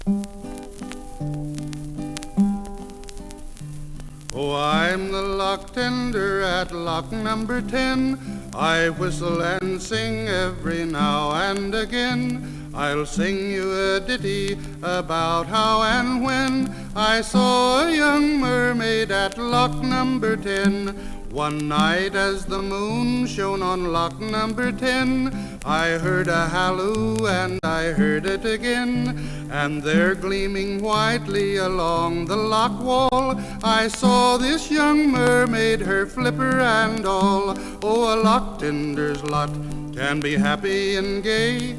Oh, I'm the lock tender at lock number 10. I whistle and sing every now and again. I'll sing you a ditty about how and when I saw a young mermaid at lock number 10. One night as the moon shone on lock number 10, I heard a halloo and I heard it again. And there gleaming whitely along the lock wall, I saw this young mermaid, her flipper and all. Oh, a lock tender's lot can be happy and gay,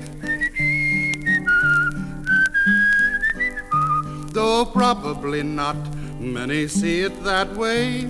though probably not many see it that way.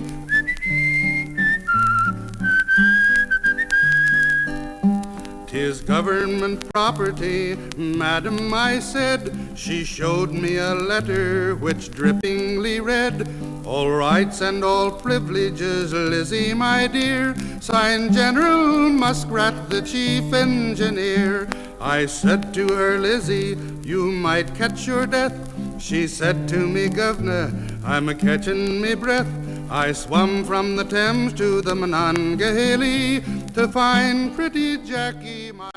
'Tis government property, madam, I said. She showed me a letter which drippingly read, all rights and all privileges, Lizzie, my dear, signed General Muskrat, the chief engineer. I said to her, Lizzie, you might catch your death. She said to me, Governor, I'm a-catching me breath. I swum from the Thames to the Monongahela to find pretty Jackie, my...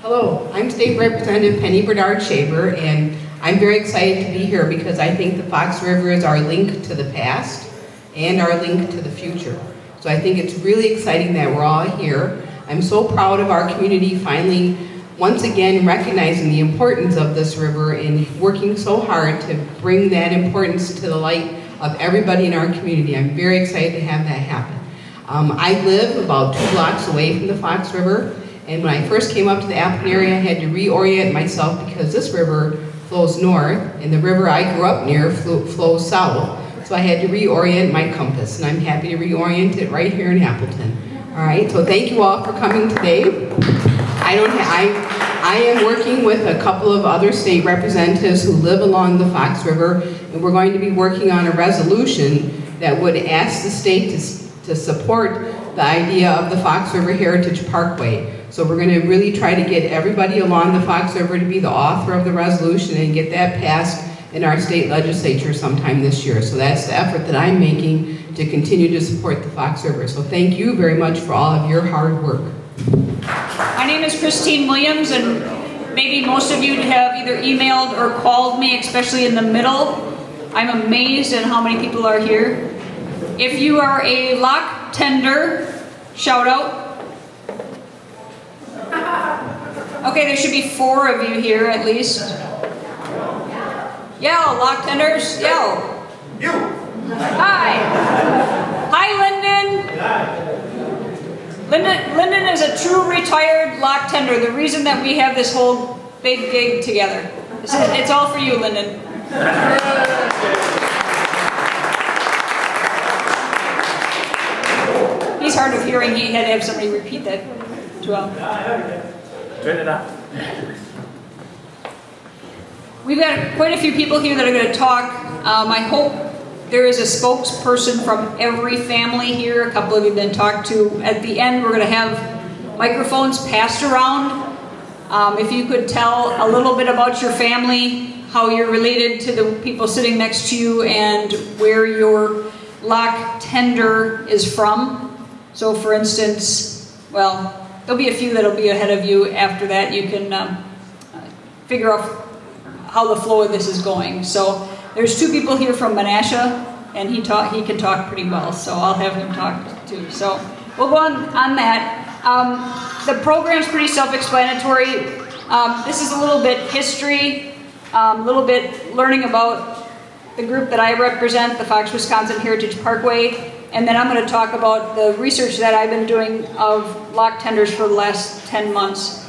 Hello, I'm State Representative Penny Bernard-Shaver, and I'm very excited to be here because I think the Fox River is our link to the past and our link to the future. So I think it's really exciting that we're all here. I'm so proud of our community finally once again recognizing the importance of this river and working so hard to bring that importance to the light of everybody in our community. I'm very excited to have that happen. I live about 2 blocks away from the Fox River, and when I first came up to the Appleton area, I had to reorient myself because this river flows north, and the river I grew up near flows south. So I had to reorient my compass, and I'm happy to reorient it right here in Appleton. All right, so thank you all for coming today. I am working with a couple of other state representatives who live along the Fox River, and we're going to be working on a resolution that would ask the state to support the idea of the Fox River Heritage Parkway. So we're going to really try to get everybody along the Fox River to be the author of the resolution and get that passed in our state legislature sometime this year. So that's the effort that I'm making to continue to support the Fox River. So thank you very much for all of your hard work. My name is Christine Williams, and maybe most of you have either emailed or called me, especially in the middle. I'm amazed at how many people are here. If you are a lock tender, shout out. Okay, there should be 4 of you here at least. Yell, lock tenders, yell. You. Hi. Hi, Lyndon. Hi. Lyndon is a true retired lock tender. The reason that we have this whole big gig together. It's all for you, Lyndon. He's hard of hearing. He had to have somebody repeat that as well. Turn it up. We've got quite a few people here that are going to talk. I hope there is a spokesperson from every family here. A couple of you have been talked to. At the end, we're going to have microphones passed around. If you could tell a little bit about your family, how you're related to the people sitting next to you, and where your lock tender is from. So for instance, well, there'll be a few that'll be ahead of you. After that, you can figure out how the flow of this is going. So there's 2 people here from Menasha, and he can talk pretty well, so I'll have him talk too. So we'll go on that. The program's pretty self-explanatory. This is a little bit history, a little bit learning about the group that I represent, the Fox Wisconsin Heritage Parkway, and then I'm going to talk about the research that I've been doing of lock tenders for the last 10 months.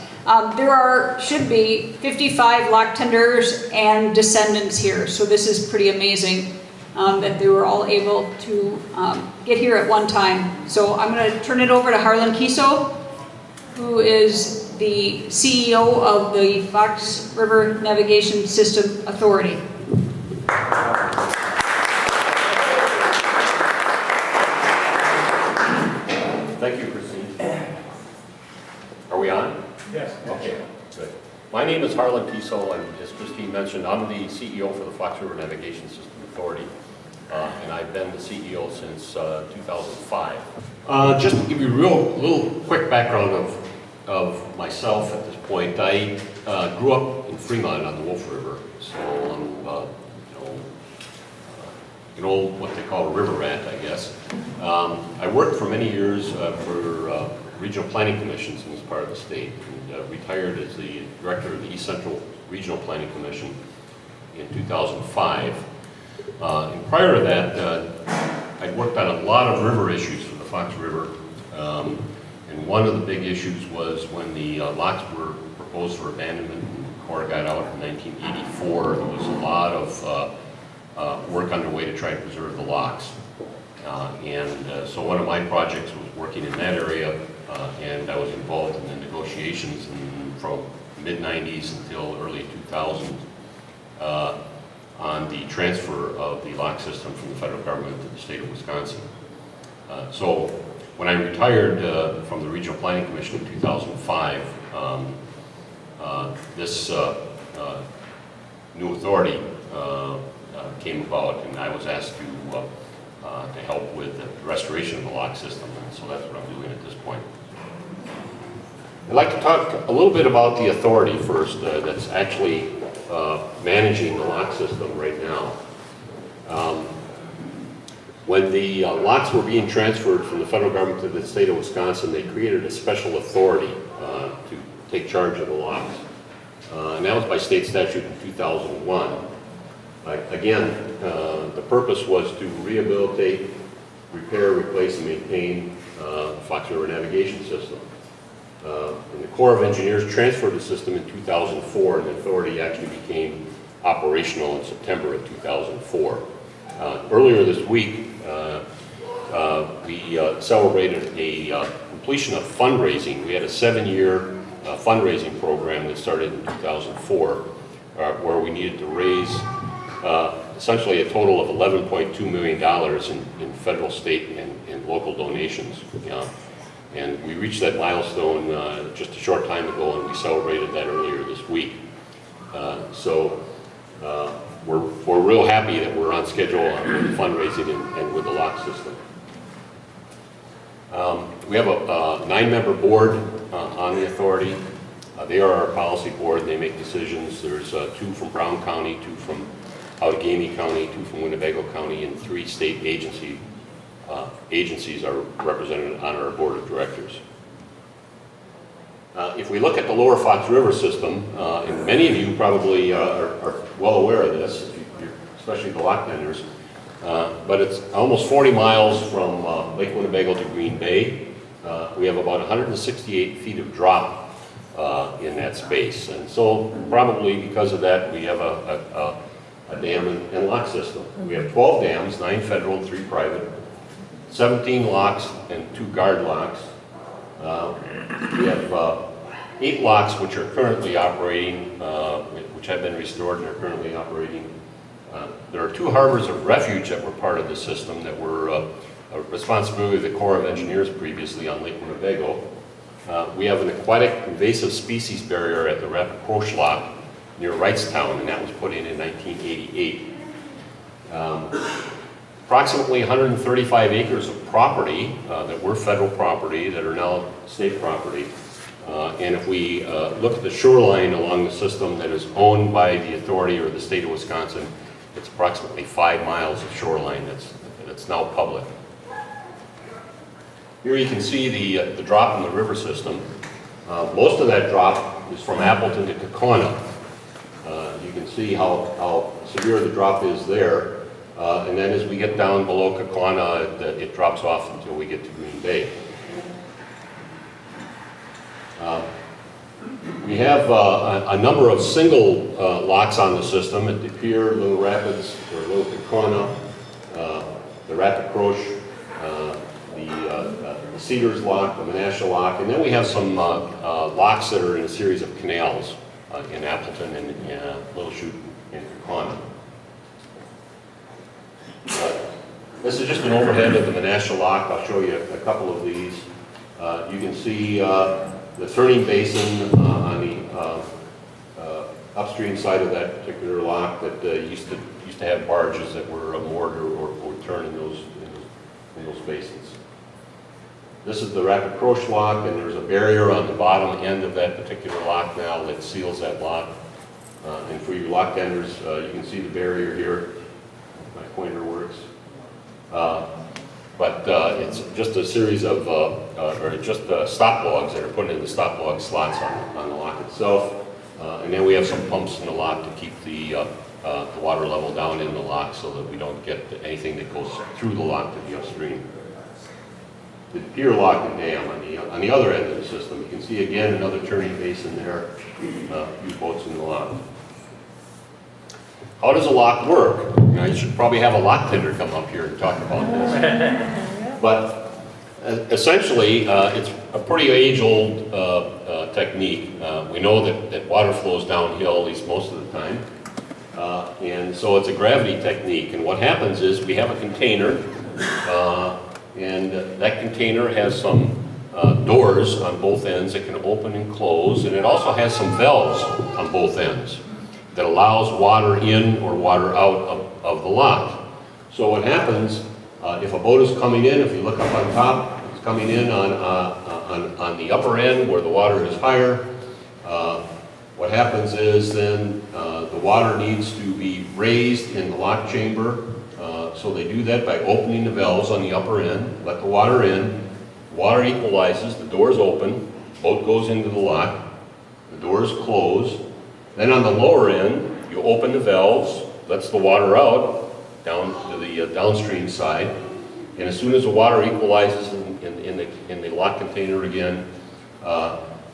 There should be 55 lock tenders and descendants here, so this is pretty amazing that they were all able to get here at one time. So I'm going to turn it over to Harlan Kiso, who is the CEO of the Fox River Navigation System Authority. Thank you, Christine. Are we on? Yes. Okay, good. My My name is Harlan Kiesel, and as Christine mentioned, I'm the CEO for the Fox River Navigation System Authority, and I've been the CEO since 2005. Just to give you a little quick background of myself at this point, I grew up in Fremont on the Wolf River, so I'm what they call a river rat, I guess. I worked for many years for regional planning commissions in this part of the state, and retired as the director of the East Central Regional Planning Commission in 2005. And prior to that, I'd worked on a lot of river issues for the Fox River, and one of the big issues was when the locks were proposed for abandonment and the Corps got out in 1984. There was a lot of work underway to try to preserve the locks. So one of my projects was working in that area, and I was involved in the negotiations from mid-90s until early 2000s on the transfer of the lock system from the federal government to the state of Wisconsin. So when I retired from the Regional Planning Commission in 2005, this new authority came about, and I was asked to help with the restoration of the lock system, and so that's what I'm doing at this point. I'd like to talk a little bit about the authority first that's actually managing the lock system right now. When the locks were being transferred from the federal government to the state of Wisconsin, they created a special authority to take charge of the locks. And that was by state statute in 2001. Again, the purpose was to rehabilitate, repair, replace, and maintain the Fox River navigation system. And the Corps of Engineers transferred the system in 2004, and the authority actually became operational in September of 2004. Earlier this week, we celebrated a completion of fundraising. We had a 7-year fundraising program that started in 2004, where we needed to raise essentially a total of $11.2 million in federal, state, and local donations. And we reached that milestone just a short time ago, and we celebrated that earlier this week. So we're real happy that we're on schedule with fundraising and with the lock system. We have a 9-member board on the authority. They are our policy board. They make decisions. There's 2 from Brown County, 2 from Outagamie County, 2 from Winnebago County, and 3 state agencies are represented on our board of directors. If we look at the lower Fox River system, and many of you probably are well aware of this, especially the locktenders, but it's almost 40 miles from Lake Winnebago to Green Bay. We have about 168 feet of drop in that space, and so probably because of that we have a dam and lock system. We have 12 dams, 9 federal and 3 private, 17 locks and 2 guard locks. We have 8 locks which are currently operating, which have been restored and are currently operating. There are 2 harbors of refuge that were part of the system that were a responsibility of the Corps of Engineers previously on Lake Winnebago. We have an aquatic invasive species barrier at the Rapid Croche Lock near Wrightstown, and that was put in 1988. Approximately 135 acres of property that were federal property that are now state property. And if we look at the shoreline along the system that is owned by the authority or the state of Wisconsin, it's approximately 5 miles of shoreline that's now public. Here you can see the drop in the river system. Most of that drop is from Appleton to Kaukauna. You can see how severe the drop is there. And then as we get down below Kaukauna, it drops off until we get to Green Bay. We have a number of single locks on the system at the pier, Little Rapids, or Little Kaukauna, the Rapid Croche, the Cedars Lock, the Menasha Lock, and then we have some locks that are in a series of canals in Appleton and Little Chute and Kaukauna. This is just an overhead of the Menasha Lock. I'll show you a couple of these. You can see the turning basin on the upstream side of that particular lock that used to have barges that were moored or would turn in those basins. This is the rapid approach lock, and there's a barrier on the bottom end of that particular lock now that seals that lock. And for your lock tenders, you can see the barrier here. My pointer works. But it's just a series of, or just stop logs that are put in the stop log slots on the lock itself. And then we have some pumps in the lock to keep the water level down in the lock so that we don't get anything that goes through the lock to the upstream. The pier lock and dam on the other end of the system. You can see again another turning basin there, a few boats in the lock. How does a lock work? Now, you should probably have a lock tender come up here and talk about this. But essentially, it's a pretty age-old technique. We know that water flows downhill at least most of the time. And so it's a gravity technique. And what happens is we have a container, and that container has some doors on both ends that can open and close, and it also has some valves on both ends that allows water in or water out of the lock. So what happens, if a boat is coming in, if you look up on top, it's coming in on the upper end where the water is higher. What happens is then the water needs to be raised in the lock chamber. So they do that by opening the valves on the upper end, let the water in, water equalizes, the doors open, boat goes into the lock, the doors close. Then on the lower end, you open the valves, lets the water out down to the downstream side, and as soon as the water equalizes in the lock container again,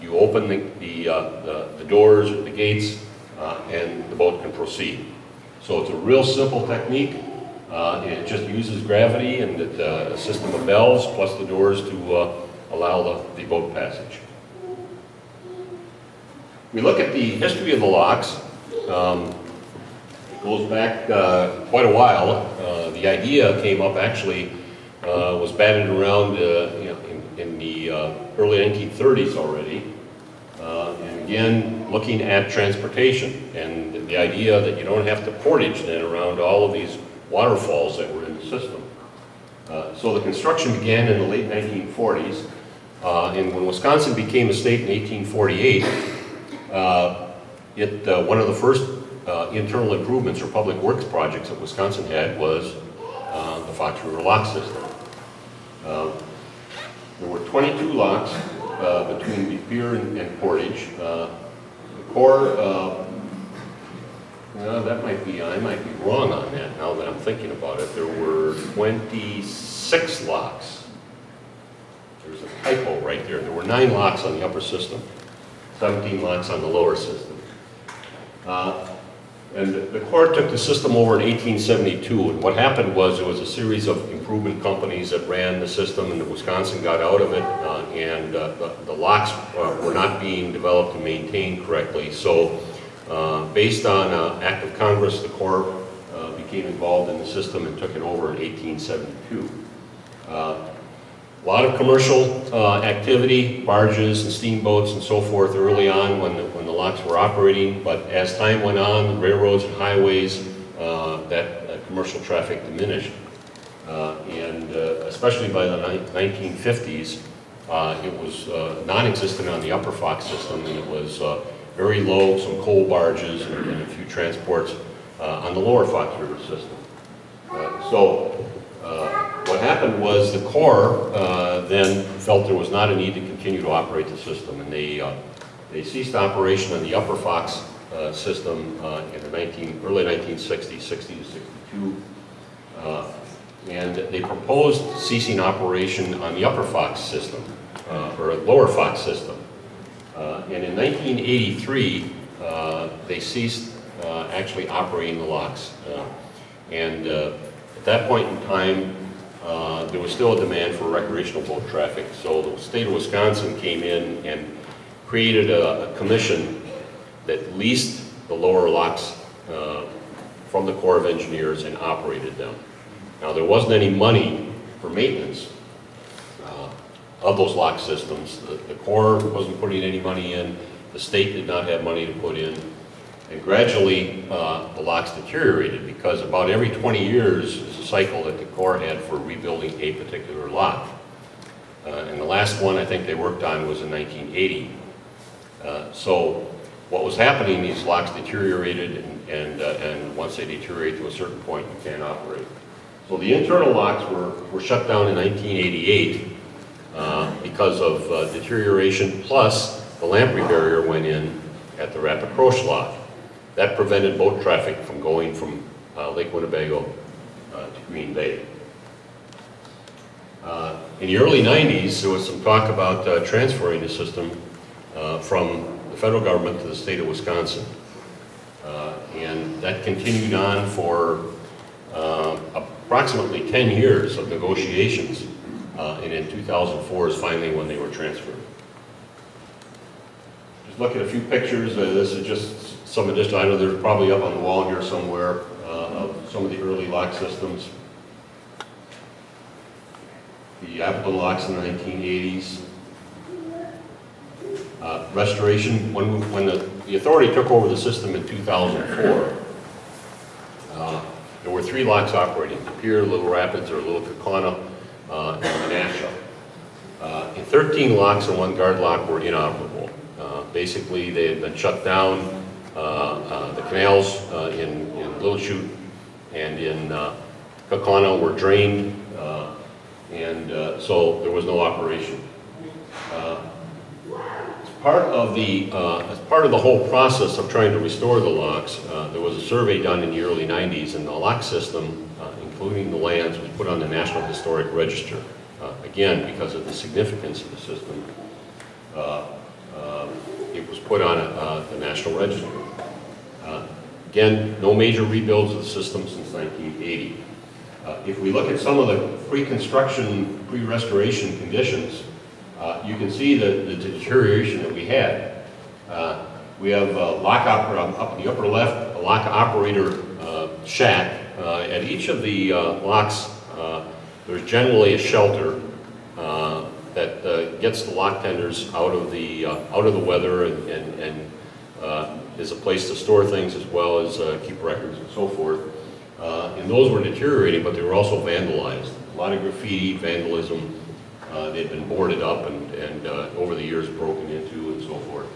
you open the doors or the gates, and the boat can proceed. So it's a real simple technique. It just uses gravity and a system of valves plus the doors to allow the boat passage. We look at the history of the locks. It goes back quite a while. The idea came up actually, was batted around in the early 1930s already. And again, looking at transportation and the idea that you don't have to portage then around all of these waterfalls that were in the system. So the construction began in the late 1940s. And when Wisconsin became a state in 1848, one of the first internal improvements or public works projects that Wisconsin had was the Fox River lock system. There were 22 locks between the pier and Portage. The core, I might be wrong on that now that I'm thinking about it. There were 26 locks. There's a typo right there. There were 9 locks on the upper system, 17 locks on the lower system. And the Corps took the system over in 1872, and what happened was there was a series of improvement companies that ran the system, and Wisconsin got out of it, and the locks were not being developed and maintained correctly. So based on an act of Congress, the Corps became involved in the system and took it over in 1872. A lot of commercial activity, barges and steamboats and so forth early on when the locks were operating, but as time went on, railroads and highways, that commercial traffic diminished. And especially by the 1950s, it was non-existent on the upper Fox system, and it was very low, some coal barges and a few transports on the lower Fox River system. What happened was the Corps then felt there was not a need to continue to operate the system, and they ceased operation on the upper Fox system in the early 1960s, 60 to 62, and they proposed ceasing operation on the upper Fox system, or lower Fox system. And in 1983, they ceased actually operating the locks. At that point in time, there was still a demand for recreational boat traffic, so the state of Wisconsin came in and created a commission that leased the lower locks from the Corps of Engineers and operated them. Now, there wasn't any money for maintenance of those lock systems. The Corps wasn't putting any money in, the state did not have money to put in, And gradually, the locks deteriorated because about every 20 years is a cycle that the Corps had for rebuilding a particular lock. And the last one I think they worked on was in 1980. So what was happening, these locks deteriorated, and once they deteriorate to a certain point, you can't operate. So the internal locks were shut down in 1988 because of deterioration, plus the lamprey barrier went in at the rapid approach lock. That prevented boat traffic from going from Lake Winnebago to Green Bay. In the early 90s, there was some talk about transferring the system from the federal government to the state of Wisconsin. And that continued on for approximately 10 years of negotiations. And in 2004 is finally when they were transferred. Just look at a few pictures. This is just some additional, I know they're probably up on the wall here somewhere, of some of the early lock systems. The Appleton locks in the 1980s. Restoration, when the authority took over the system in 2004, there were 3 locks operating, De Pere, Little Rapids, or Little Kaukauna, and Menasha. And 13 locks and 1 guard lock were inoperable. Basically, they had been shut down. The canals in Little Chute and in Kaukauna were drained, and so there was no operation. As part of the whole process of trying to restore the locks, there was a survey done in the early 90s, and the lock system, including the lands, was put on the National Historic Register. Again, because of the significance of the system, it was put on the National Register. Again, no major rebuilds of the system since 1980. If we look at some of the pre-construction, pre-restoration conditions, you can see the deterioration that we had. We have a lock operator up in the upper left, a lock operator shack. At each of the locks, there's generally a shelter that gets the lock tenders out of the weather and is a place to store things as well as keep records and so forth. And those were deteriorating, but they were also vandalized. A lot of graffiti, vandalism. They'd been boarded up and over the years broken into and so forth.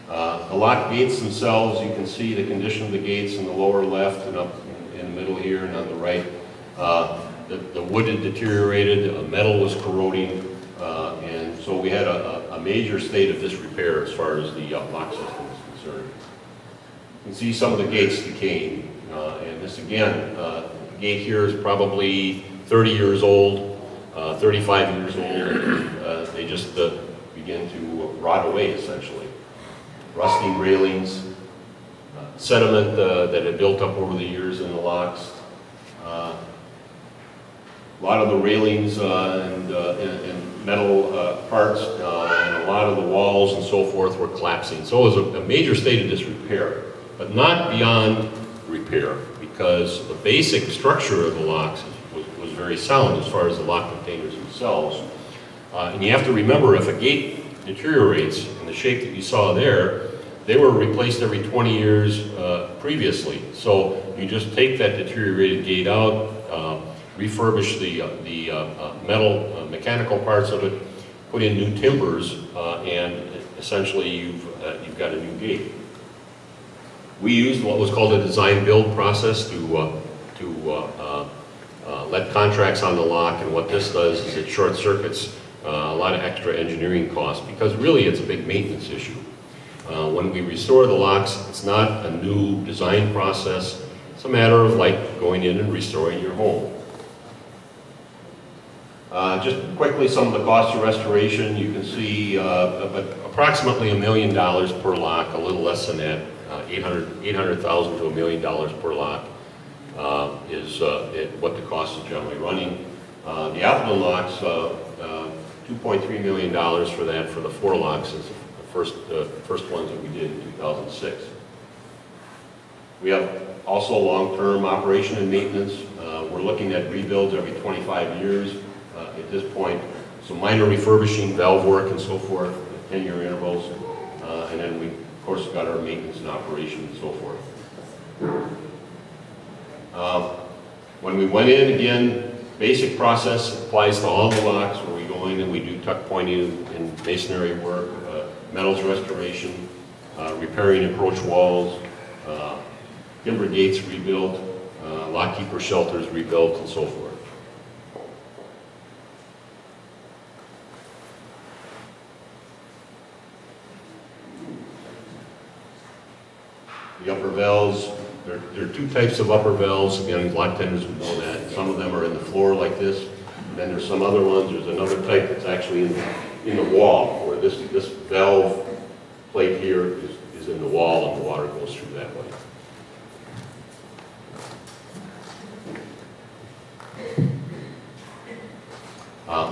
The lock gates themselves, you can see the condition of the gates in the lower left and up in the middle here and on the right. The wood had deteriorated, metal was corroding, and so we had a major state of disrepair as far as the lock system is concerned. You can see some of the gates decaying, and this again, the gate here is probably 30 years old, 35 years old, and they just begin to rot away essentially. Rusting railings, sediment that had built up over the years in the locks. A lot of the railings and metal parts and a lot of the walls and so forth were collapsing. So it was a major state of disrepair, but not beyond repair, because the basic structure of the locks was very sound as far as the lock containers themselves. And you have to remember, if a gate deteriorates in the shape that you saw there, they were replaced every 20 years previously. So you just take that deteriorated gate out, refurbish the metal mechanical parts of it, put in new timbers, and essentially you've got a new gate. We used what was called a design build process to let contracts on the lock, and what this does is it short circuits a lot of extra engineering costs, because really it's a big maintenance issue. When we restore the locks, it's not a new design process. It's a matter of like going in and restoring your home. Just quickly, some of the costs of restoration. You can see approximately $1 million per lock, a little less than that, $800,000 to $1 million per lock is what the cost is generally running. The Appleton locks, $2.3 million for that, for the 4 locks, is the first ones that we did in 2006. We have also long-term operation and maintenance. We're looking at rebuilds every 25 years at this point. So minor refurbishing, valve work and so forth, 10-year intervals. And then we, of course, got our maintenance and operation and so forth. When we went in, again, basic process applies to all the locks where we go in and we do tuck pointing and masonry work, metals restoration, repairing approach walls, timber gates rebuilt, lock keeper shelters rebuilt, and so forth. The upper valves, there are two types of upper valves. Again, lock tenders would know that. Some of them are in the floor like this. And then there's some other ones. There's another type that's actually in the wall, where this valve plate here is in the wall and the water goes through that way.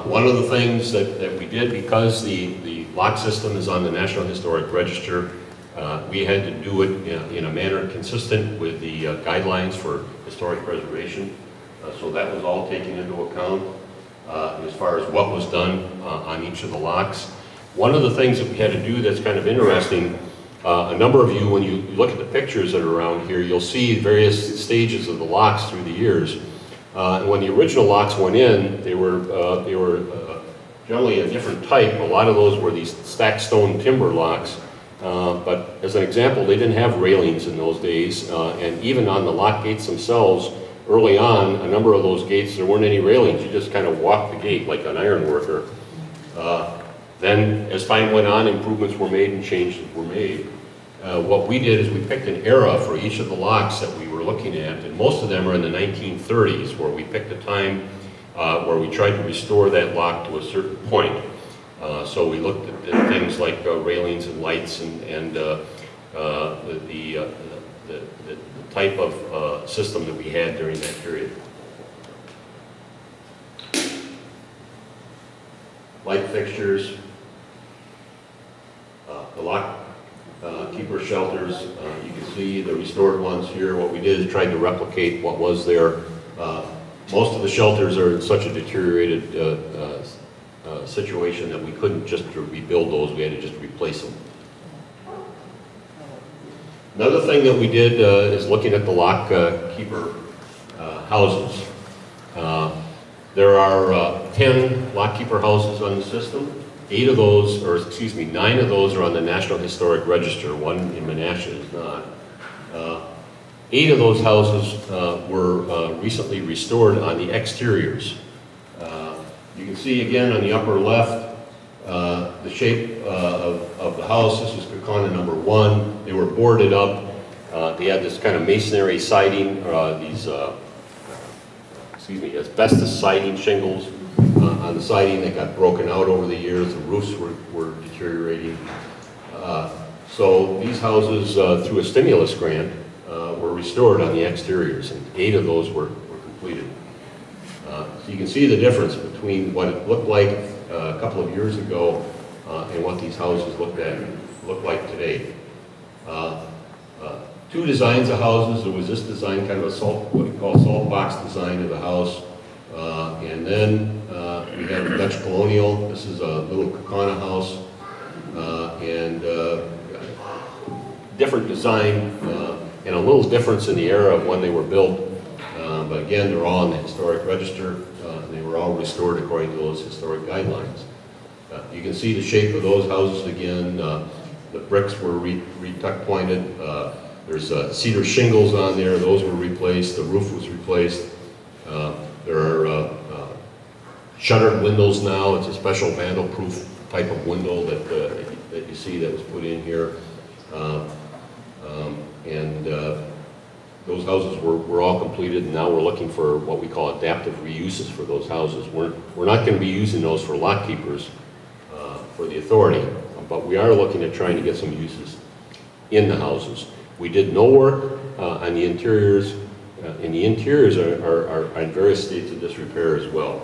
One of the things that we did, because the lock system is on the National Historic Register, we had to do it in a manner consistent with the guidelines for historic preservation. So that was all taken into account as far as what was done on each of the locks. One of the things that we had to do that's kind of interesting, a number of you, when you look at the pictures that are around here, you'll see various stages of the locks through the years. And when the original locks went in, they were generally a different type. A lot of those were these stacked stone timber locks. But as an example, they didn't have railings in those days, and even on the lock gates themselves, early on, a number of those gates, there weren't any railings. You just kind of walked the gate like an iron worker. Then, as time went on, improvements were made and changes were made. What we did is we picked an era for each of the locks that we were looking at, and most of them are in the 1930s, where we picked a time where we tried to restore that lock to a certain point. So we looked at things like railings and lights and the type of system that we had during that period. Light fixtures, the lock keeper shelters, you can see the restored ones here. What we did is tried to replicate what was there. Most of the shelters are in such a deteriorated situation that we couldn't just rebuild those, we had to just replace them. Another thing that we did is looking at the lock keeper houses. There are 10 lock keeper houses on the system. 9 of those are on the National Historic Register. One in Menasha is not. 8 of those houses were recently restored on the exteriors. You can see again on the upper left the shape of the house. This is Kakana number 1. They were boarded up. They had this kind of masonry siding, asbestos siding shingles on the siding that got broken out over the years. The roofs were deteriorating. So these houses, through a stimulus grant, were restored on the exteriors, and 8 of those were completed. So you can see the difference between what it looked like a couple of years ago and what these houses look like today. 2 designs of houses. There was this design, kind of what we call salt box design of the house. And then we have a Dutch colonial. This is a little Kakana house. And different design and a little difference in the era of when they were built. But again, they're all on the historic register. And they were all restored according to those historic guidelines. You can see the shape of those houses again. The bricks were re-tuck pointed. There's cedar shingles on there. Those were replaced. The roof was replaced. There are shuttered windows now. It's a special vandal-proof type of window that you see that was put in here. Those houses were all completed, and now we're looking for what we call adaptive reuses for those houses. We're not going to be using those for lock keepers for the authority, but we are looking at trying to get some uses in the houses. We did no work on the interiors, and the interiors are in various states of disrepair as well.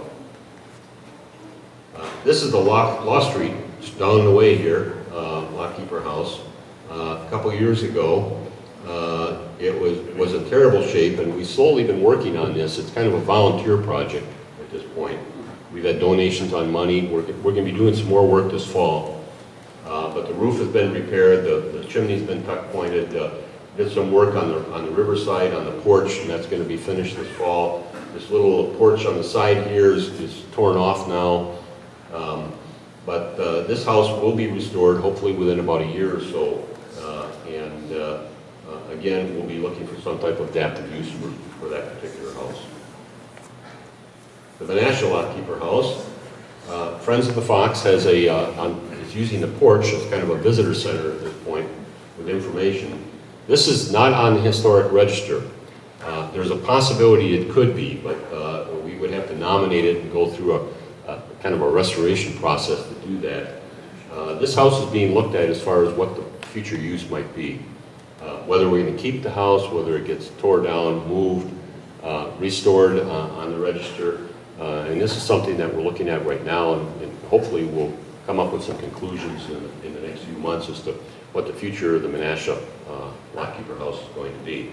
This is the Law Street, just down the way here, lock keeper house. A couple years ago, it was in terrible shape, and we've slowly been working on this. It's kind of a volunteer project at this point. We've had donations on money. We're going to be doing some more work this fall. But the roof has been repaired, the chimney's been tuck pointed, did some work on the riverside, on the porch, and that's going to be finished this fall. This little porch on the side here is torn off now. But this house will be restored hopefully within about a year or so. Again, we'll be looking for some type of adaptive use for that particular house. The Menasha Lockkeeper House, Friends of the Fox is using the porch as kind of a visitor center at this point with information. This is not on the historic register. There's a possibility it could be, but we would have to nominate it and go through a kind of a restoration process to do that. This house is being looked at as far as what the future use might be. Whether we're going to keep the house, whether it gets tore down, moved, restored on the register. And this is something that we're looking at right now, and hopefully we'll come up with some conclusions in the next few months as to what the future of the Menasha Lockkeeper House is going to be.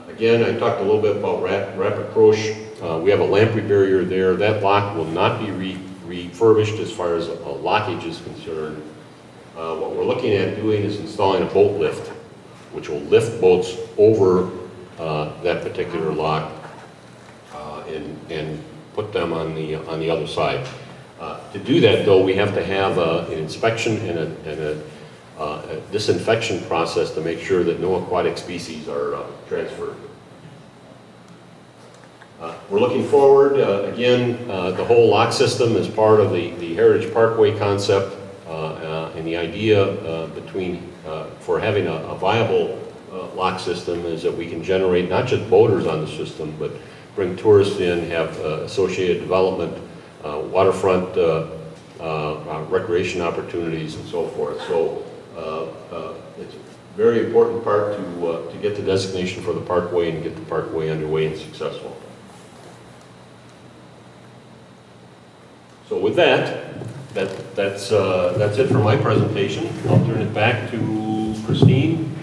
Again, I talked a little bit about Rapid Croche. We have a lamprey barrier there. That lock will not be refurbished as far as lockage is concerned. What we're looking at doing is installing a boat lift, which will lift boats over that particular lock and put them on the other side. To do that, though, we have to have an inspection and a disinfection process to make sure that no aquatic species are transferred. We're looking forward, again, the whole lock system is part of the Heritage Parkway concept, and the idea for having a viable lock system is that we can generate not just boaters on the system, but bring tourists in, have associated development, waterfront recreation opportunities, and so forth. So it's a very important part to get the designation for the parkway and get the parkway underway and successful. So with that's it for my presentation. I'll turn it back to Christine.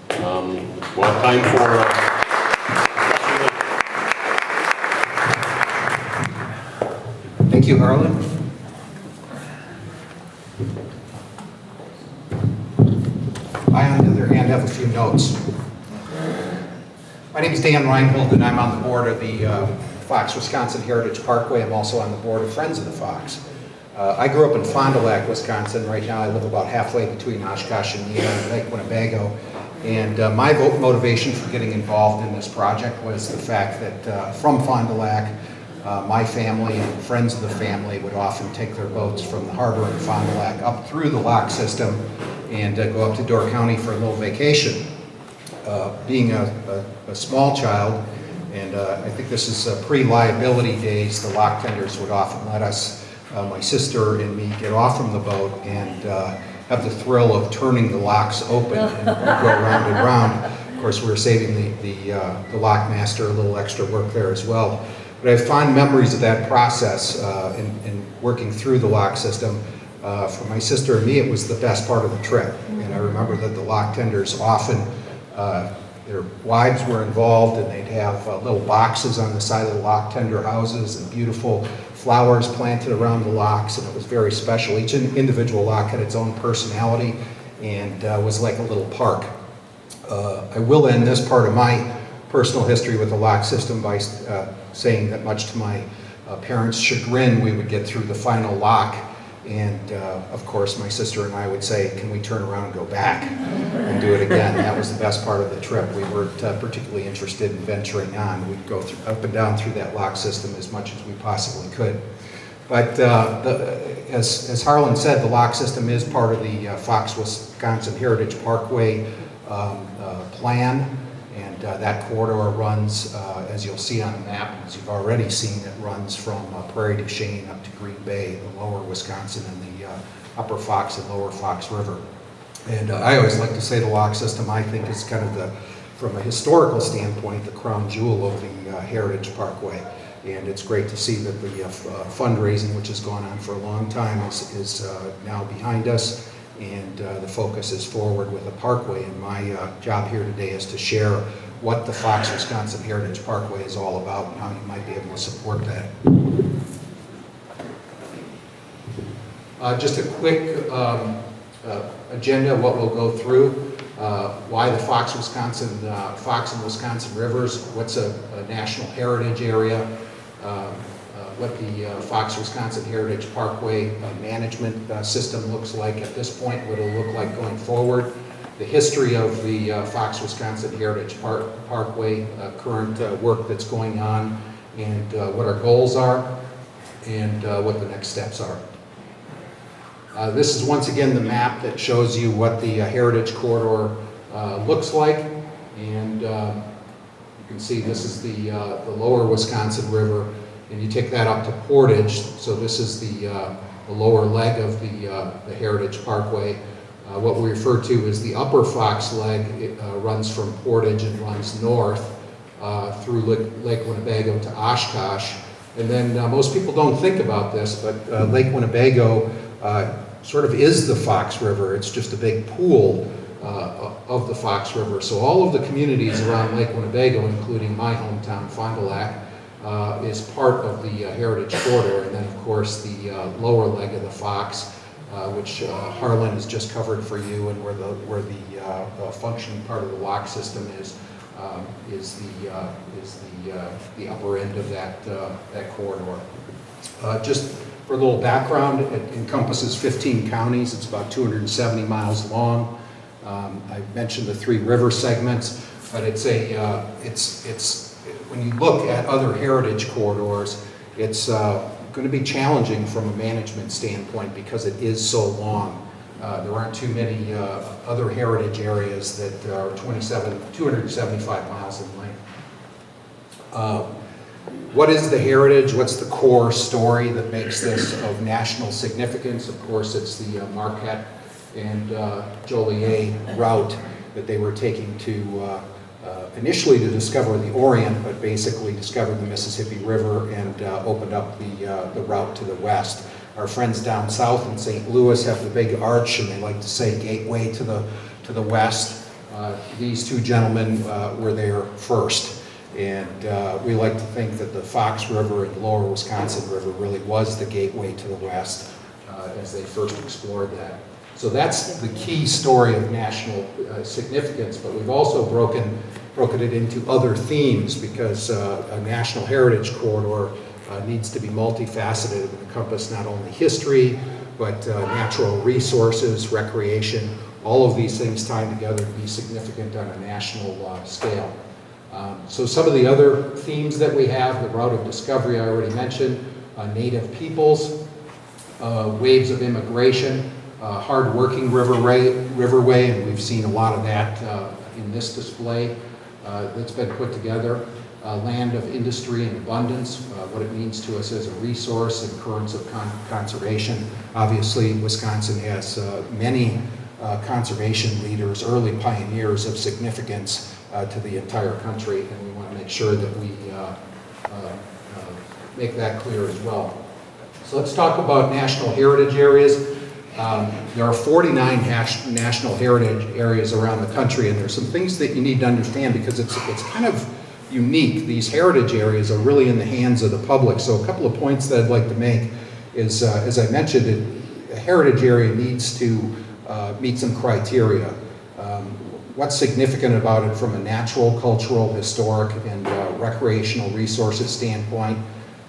We'll have time for Thank you, Harlan. I, on the other hand, have a few notes. My name is Dan Reinhold, and I'm on the board of the Fox Wisconsin Heritage Parkway. I'm also on the board of Friends of the Fox. I grew up in Fond du Lac, Wisconsin. Right now I live about halfway between Oshkosh and Lake Winnebago. And my motivation for getting involved in this project was the fact that from Fond du Lac, my family and friends of the family would often take their boats from the harbor in Fond du Lac up through the lock system and go up to Door County for a little vacation. Being a small child, and I think this is pre-liability days, the lock tenders would often let us, my sister and me, get off from the boat and have the thrill of turning the locks open and go round and round. Of course, we were saving the lockmaster a little extra work there as well. But I have fond memories of that process in working through the lock system. For my sister and me, it was the best part of the trip. And I remember that the lock tenders often, their wives were involved, and they'd have little boxes on the side of the lock tender houses and beautiful flowers planted around the locks, and it was very special. Each individual lock had its own personality and was like a little park. I will end this part of my personal history with the lock system by saying that much to my parents' chagrin, we would get through the final lock, and of course my sister and I would say, can we turn around and go back and do it again? That was the best part of the trip. We weren't particularly interested in venturing on. We'd go up and down through that lock system as much as we possibly could. But as Harlan said, the lock system is part of the Fox Wisconsin Heritage Parkway plan. And that corridor runs, as you'll see on the map, as you've already seen, it runs from Prairie du Chien up to Green Bay, the lower Wisconsin and the upper Fox and lower Fox River. And I always like to say the lock system, I think, is kind of from a historical standpoint, the crown jewel of the Heritage Parkway. And it's great to see that the fundraising, which has gone on for a long time, is now behind us. And the focus is forward with the parkway, and my job here today is to share what the Fox Wisconsin Heritage Parkway is all about and how you might be able to support that. Just a quick agenda of what we'll go through. While why the Fox and Wisconsin rivers, what's a national heritage area, what the Fox Wisconsin Heritage Parkway management system looks like at this point, what it'll look like going forward, the history of the Fox Wisconsin Heritage Parkway, current work that's going on, and what our goals are, and what the next steps are. This is once again the map that shows you what the Heritage Corridor looks like, and you can see this is the lower Wisconsin River, and you take that up to Portage, so this is the lower leg of the Heritage Parkway. What we refer to as the upper Fox leg. It runs from Portage and runs north through Lake Winnebago to Oshkosh. And then most people don't think about this, but Lake Winnebago sort of is the Fox River. It's just a big pool of the Fox River. So all of the communities around Lake Winnebago, including my hometown, Fond du Lac, is part of the Heritage Corridor. And then, of course, the lower leg of the Fox, which Harlan has just covered for you, and where the functioning part of the lock system is the upper end of that corridor. Just for a little background, it encompasses 15 counties. It's about 270 miles long. I mentioned the 3 river segments, but it's when you look at other heritage corridors, it's going to be challenging from a management standpoint because it is so long. There aren't too many other heritage areas that are 275 miles in length. What is the heritage? What's the core story that makes this of national significance? Of course, it's the Marquette and Joliet route that they were taking to initially to discover the Orient, but basically discovered the Mississippi River and opened up the route to the west. Our friends down south in St. Louis have the big arch, and they like to say gateway to the west. These 2 gentlemen were there first, and we like to think that the Fox River and the lower Wisconsin River really was the gateway to the west as they first explored that. So that's the key story of national significance, but we've also broken it into other themes because a national heritage corridor needs to be multifaceted and encompass not only history, but natural resources, recreation, all of these things tied together to be significant on a national scale. So some of the other themes that we have, the route of discovery I already mentioned, native peoples, waves of immigration, hard-working riverway, and we've seen a lot of that in this display that's been put together. Land of industry and abundance, what it means to us as a resource and currents of conservation. Obviously, Wisconsin has many conservation leaders, early pioneers of significance to the entire country, and we want to make sure that we make that clear as well. So let's talk about national heritage areas. There are 49 national heritage areas around the country, and there's some things that you need to understand because it's kind of unique. These heritage areas are really in the hands of the public. So a couple of points that I'd like to make is, as I mentioned, a heritage area needs to meet some criteria. What's significant about it from a natural, cultural, historic, and recreational resources standpoint?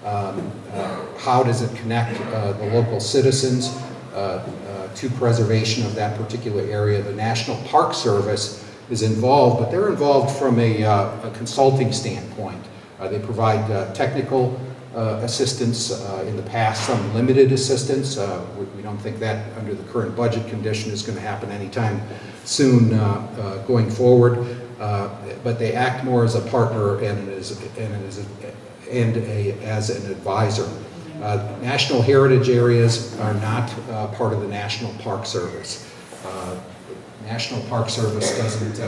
How does it connect the local citizens to preservation of that particular area? The National Park Service is involved, but they're involved from a consulting standpoint. They provide technical assistance, in the past some limited assistance. We don't think that under the current budget condition is going to happen anytime soon going forward, but they act more as a partner and as an advisor. National heritage areas are not part of the National Park Service. National Park Service doesn't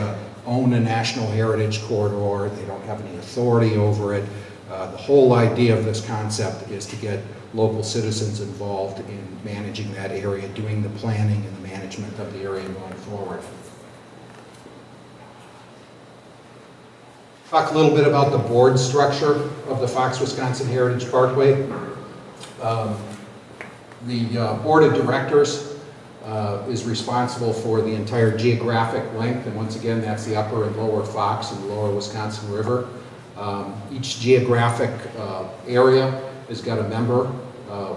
own a national heritage corridor. They don't have any authority over it. The whole idea of this concept is to get local citizens involved in managing that area, doing the planning and the management of the area going forward. Talk a little bit about the board structure of the Fox Wisconsin Heritage Parkway. The board of directors is responsible for the entire geographic length, and once again, that's the upper and lower Fox and the lower Wisconsin River. Each geographic area has got a member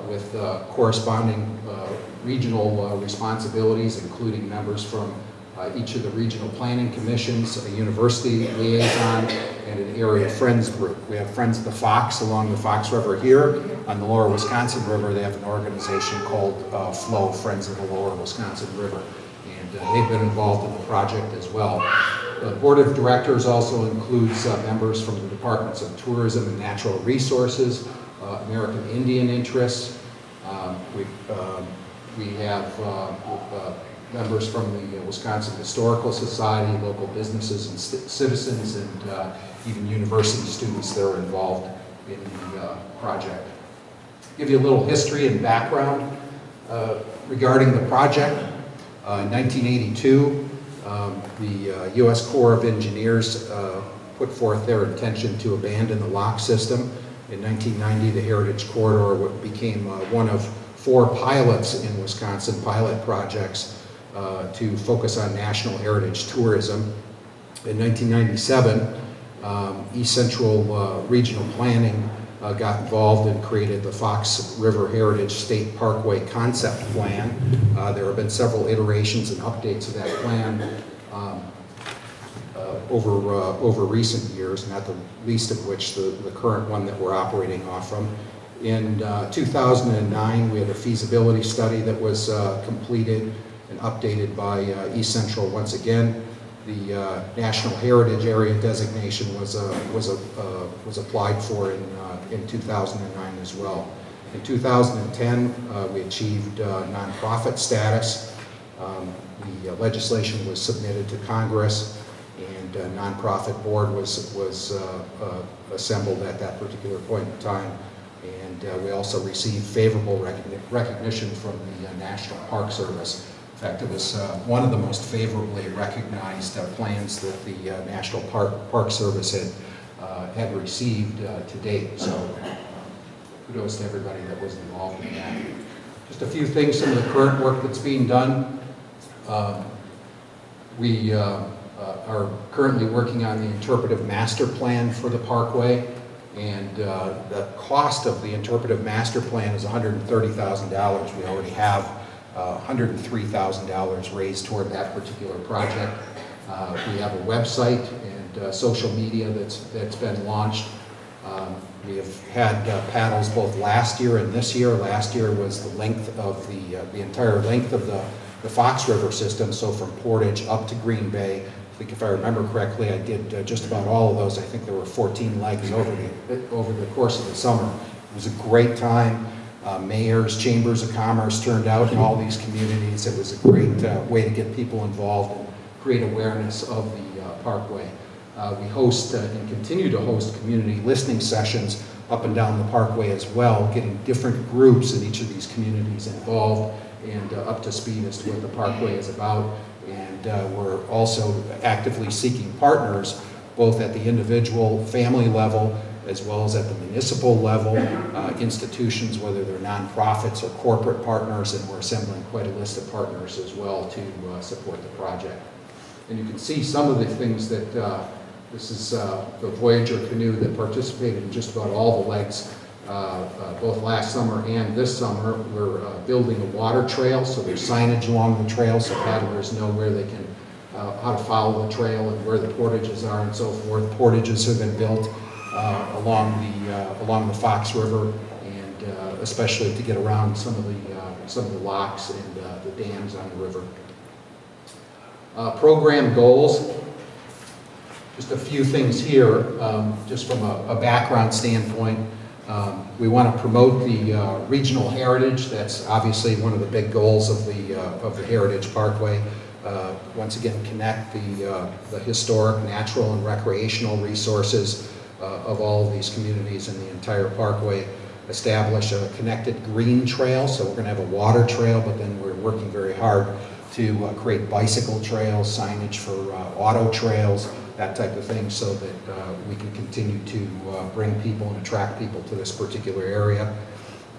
with corresponding regional responsibilities, including members from each of the regional planning commissions, a university liaison, and an area friends group. We have Friends of the Fox along the Fox River here. On the lower Wisconsin River, they have an organization called FLOW, Friends of the Lower Wisconsin River, and they've been involved in the project as well. The board of directors also includes members from the Departments of Tourism and Natural Resources, American Indian interests. We have members from the Wisconsin Historical Society, local businesses and citizens, and even university students that are involved in the project. Give you a little history and background regarding the project. In 1982, the U.S. Corps of Engineers put forth their intention to abandon the lock system. In 1990, the Heritage Corridor became one of 4 pilots in Wisconsin, pilot projects to focus on national heritage tourism. In 1997, East Central Regional Planning got involved and created the Fox River Heritage State Parkway Concept Plan. There have been several iterations and updates of that plan over recent years, not the least of which the current one that we're operating off from. In 2009, we had a feasibility study that was completed and updated by East Central once again. The National Heritage Area designation was applied for in 2009 as well. In 2010, we achieved nonprofit status. The legislation was submitted to Congress, and a nonprofit board was assembled at that particular point in time. And we also received favorable recognition from the National Park Service. In fact, it was one of the most favorably recognized plans that the National Park Service had received to date. So kudos to everybody that was involved in that. Just a few things, some of the current work that's being done. We are currently working on the interpretive master plan for the parkway, and the cost of the interpretive master plan is $130,000. We already have $103,000 raised toward that particular project. We have a website and social media that's been launched. We have had paddles both last year and this year. Last year was the length of the entire length of the Fox River system, so from Portage up to Green Bay. I think if I remember correctly, I did just about all of those. I think there were 14 legs over the course of the summer. It was a great time. Mayors, chambers of commerce turned out in all these communities. It was a great way to get people involved and create awareness of the parkway. We host and continue to host community listening sessions up and down the parkway as well, getting different groups in each of these communities involved and up to speed as to what the parkway is about. And we're also actively seeking partners, both at the individual family level as well as at the municipal level, institutions, whether they're nonprofits or corporate partners, and we're assembling quite a list of partners as well to support the project. And you can see some of the things that, this is the Voyager canoe that participated in just about all the legs, both last summer and this summer. We're building a water trail, so there's signage along the trail so paddlers know where they can, how to follow the trail and where the portages are and so forth. Portages have been built along the Fox River, and especially to get around some of the locks and the dams on the river. Program goals. Just a few things here, just from a background standpoint. We want to promote the regional heritage. That's obviously one of the big goals of the Heritage Parkway. Once again, connect the historic, natural, and recreational resources of all of these communities in the entire parkway. Establish a connected green trail, so we're going to have a water trail, but then we're working very hard to create bicycle trails, signage for auto trails, that type of thing, so that we can continue to bring people and attract people to this particular area.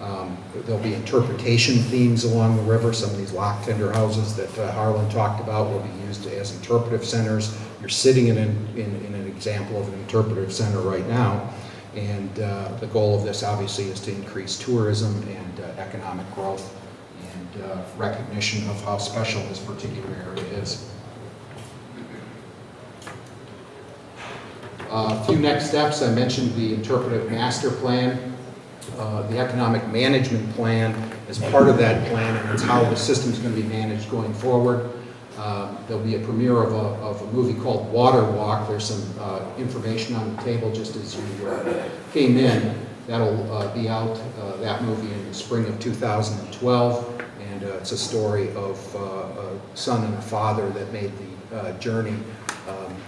There'll be interpretation themes along the river. Some of these lock tender houses that Harlan talked about will be used as interpretive centers. You're sitting in an example of an interpretive center right now. And the goal of this obviously is to increase tourism and economic growth and recognition of how special this particular area is. A few next steps. I mentioned the interpretive master plan. The economic management plan is part of that plan, and it's how the system's going to be managed going forward. There'll be a premiere of a movie called Water Walk. There's some information on the table just as you came in. That'll be out, that movie, in the spring of 2012. And it's a story of a son and a father that made the journey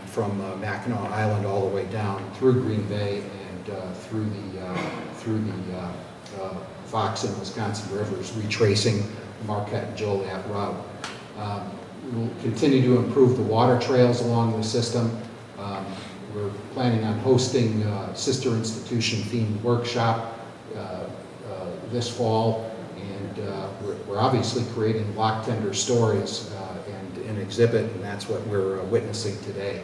from Mackinac Island all the way down through Green Bay and through the Fox and Wisconsin rivers, retracing the Marquette and Joliet route. We'll continue to improve the water trails along the system. We're planning on hosting a sister institution themed workshop this fall, and we're obviously creating lock tender stories and an exhibit, and that's what we're witnessing today.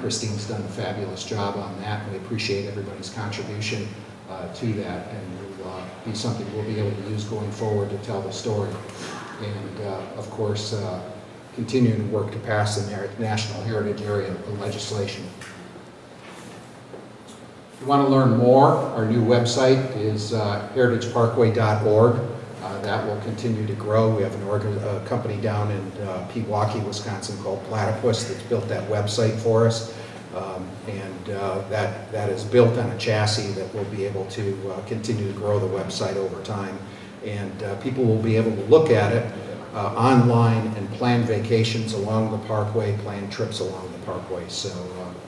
Christine's done a fabulous job on that, and we appreciate everybody's contribution to that, and will be something we'll be able to use going forward to tell the story. And of course, continuing to work to pass the National Heritage Area legislation. If you want to learn more, our new website is heritageparkway.org. That will continue to grow. We have a company down in Pewaukee, Wisconsin called Platypus that's built that website for us. That is built on a chassis that will be able to continue to grow the website over time. And people will be able to look at it online and plan vacations along the parkway, plan trips along the parkway. So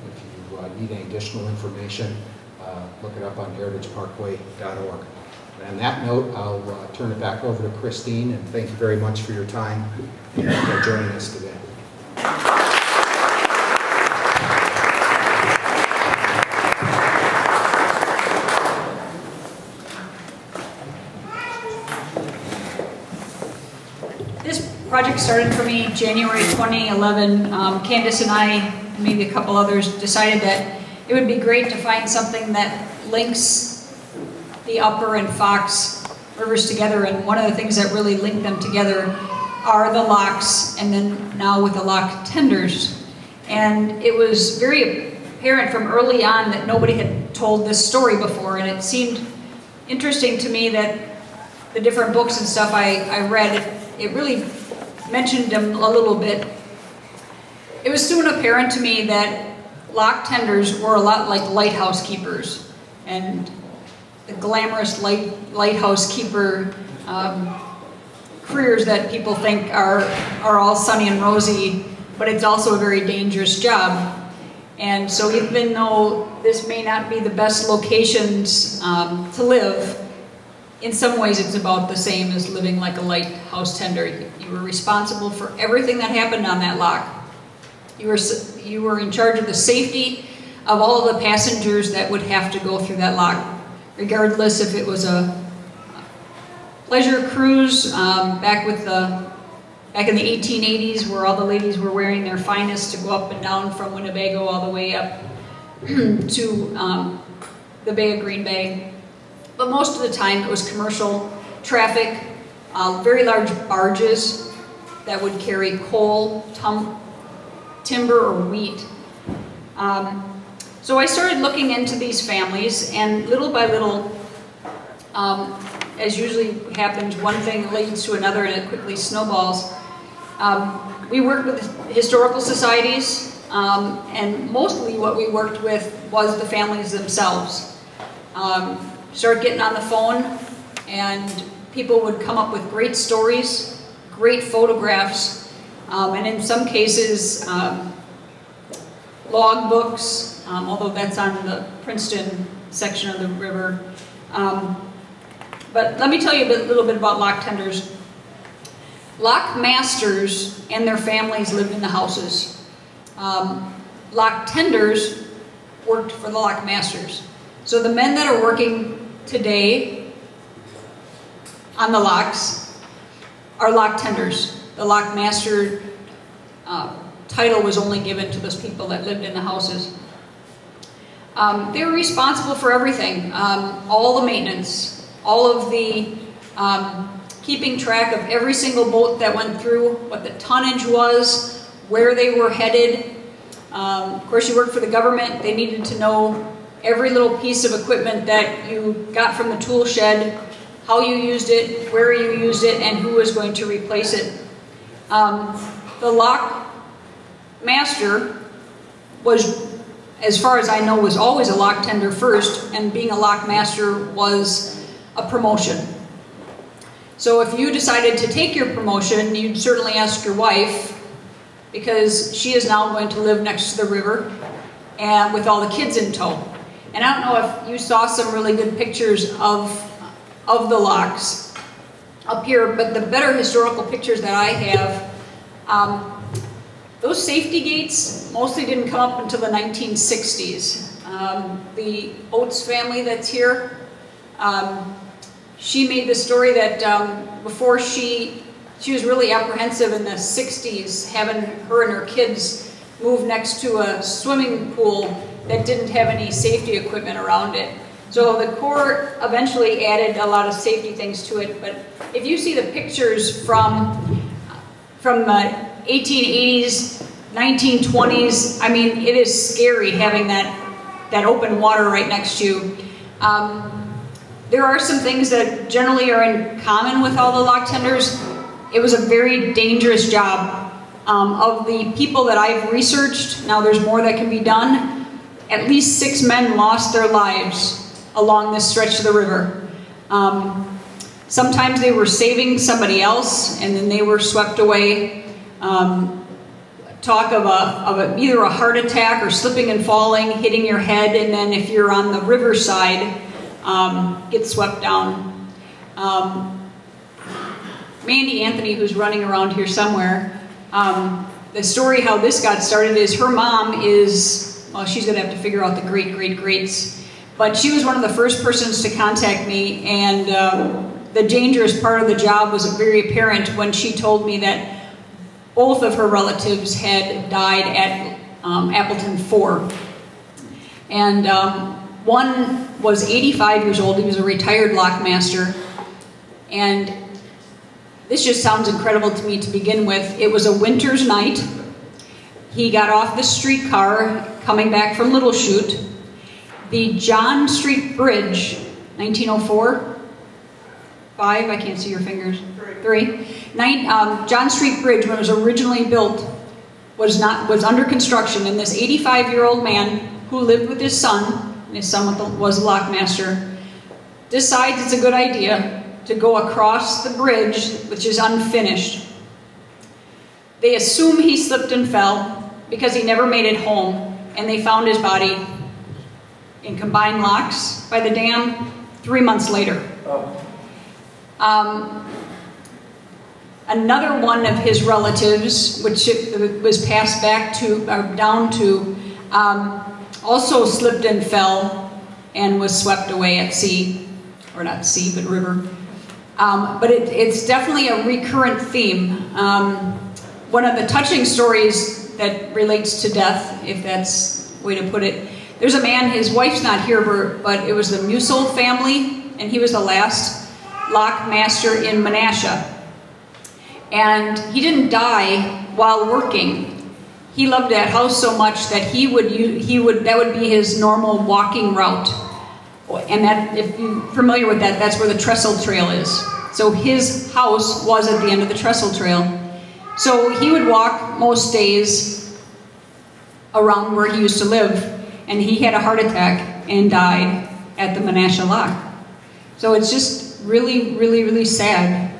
if you need any additional information, look it up on heritageparkway.org. And on that note, I'll turn it back over to Christine, and thank you very much for your time and joining us today. This project started for me January 2011. Candace and I, maybe a couple others, decided that it would be great to find something that links the Upper and Fox rivers together, and one of the things that really link them together are the locks, and then now with the lock tenders. And it was very apparent from early on that nobody had told this story before, and it seemed interesting to me that the different books and stuff I read, it really mentioned them a little bit. It was soon apparent to me that lock tenders were a lot like lighthouse keepers, and the glamorous lighthouse keeper careers that people think are all sunny and rosy, but it's also a very dangerous job. And so even though this may not be the best locations to live, in some ways it's about the same as living like a lighthouse tender. You were responsible for everything that happened on that lock. You were in charge of the safety of all of the passengers that would have to go through that lock, regardless if it was a pleasure cruise back in the 1880s, where all the ladies were wearing their finest to go up and down from Winnebago all the way up to the Bay of Green Bay. But most of the time it was commercial traffic, very large barges that would carry coal, timber, or wheat. So I started looking into these families, and little by little, as usually happens, one thing leads to another and it quickly snowballs. We worked with historical societies, and mostly what we worked with was the families themselves. Started getting on the phone, and people would come up with great stories, great photographs, and in some cases, log books, although that's on the Princeton section of the river. But let me tell you a little bit about lock tenders. Lock masters and their families lived in the houses. Lock tenders worked for the lock masters. So the men that are working today on the locks are lock tenders. The lock master title was only given to those people that lived in the houses. They were responsible for everything, all the maintenance, all of the keeping track of every single boat that went through, what the tonnage was, where they were headed. Of course, you worked for the government. They needed to know every little piece of equipment that you got from the tool shed, how you used it, where you used it, and who was going to replace it. The lock master was, as far as I know, was always a lock tender first, and being a lock master was a promotion. So if you decided to take your promotion, you'd certainly ask your wife, because she is now going to live next to the river and with all the kids in tow. And I don't know if you saw some really good pictures of the locks up here, but the better historical pictures that I have, those safety gates mostly didn't come up until the 1960s. The Oates family that's here, she made the story that before she was really apprehensive in the 60s, having her and her kids move next to a swimming pool that didn't have any safety equipment around it. So the Corps eventually added a lot of safety things to it, but if you see the pictures from the 1880s, 1920s, I mean, it is scary having that open water right next to you. There are some things that generally are in common with all the lock tenders. It was a very dangerous job. Of the people that I've researched, now there's more that can be done, at least 6 men lost their lives along this stretch of the river. Sometimes they were saving somebody else and then they were swept away. Talk of either a heart attack or slipping and falling, hitting your head, and then if you're on the riverside, get swept down. Mandy Anthony, who's running around here somewhere, the story how this got started is her mom is, well, she's going to have to figure out the greats, but she was one of the first persons to contact me, and the dangerous part of the job was very apparent when she told me that both of her relatives had died at Appleton 4. And one was 85 years old. He was a retired lockmaster, and this just sounds incredible to me to begin with. It was a winter's night. He got off the streetcar coming back from Little Chute. The John Street Bridge, 1904, 5, I can't see your fingers, 3. John Street Bridge, when it was originally built, was under construction, and this 85-year-old man who lived with his son, and his son was a lockmaster, decides it's a good idea to go across the bridge, which is unfinished. They assume he slipped and fell because he never made it home, and they found his body in combined locks by the dam 3 months later. Another one of his relatives, which was passed back to, down to, also slipped and fell and was swept away at sea, or not sea, but river. But it's definitely a recurrent theme. One of the touching stories that relates to death, if that's the way to put it, there's a man, his wife's not here, but it was the Musil family, and he was the last lock master in Menasha. And he didn't die while working. He loved that house so much that that would be his normal walking route. And that, if you're familiar with that, that's where the trestle trail is. So his house was at the end of the trestle trail. So he would walk most days around where he used to live, and he had a heart attack and died at the Menasha Lock. So it's just really, really, really sad.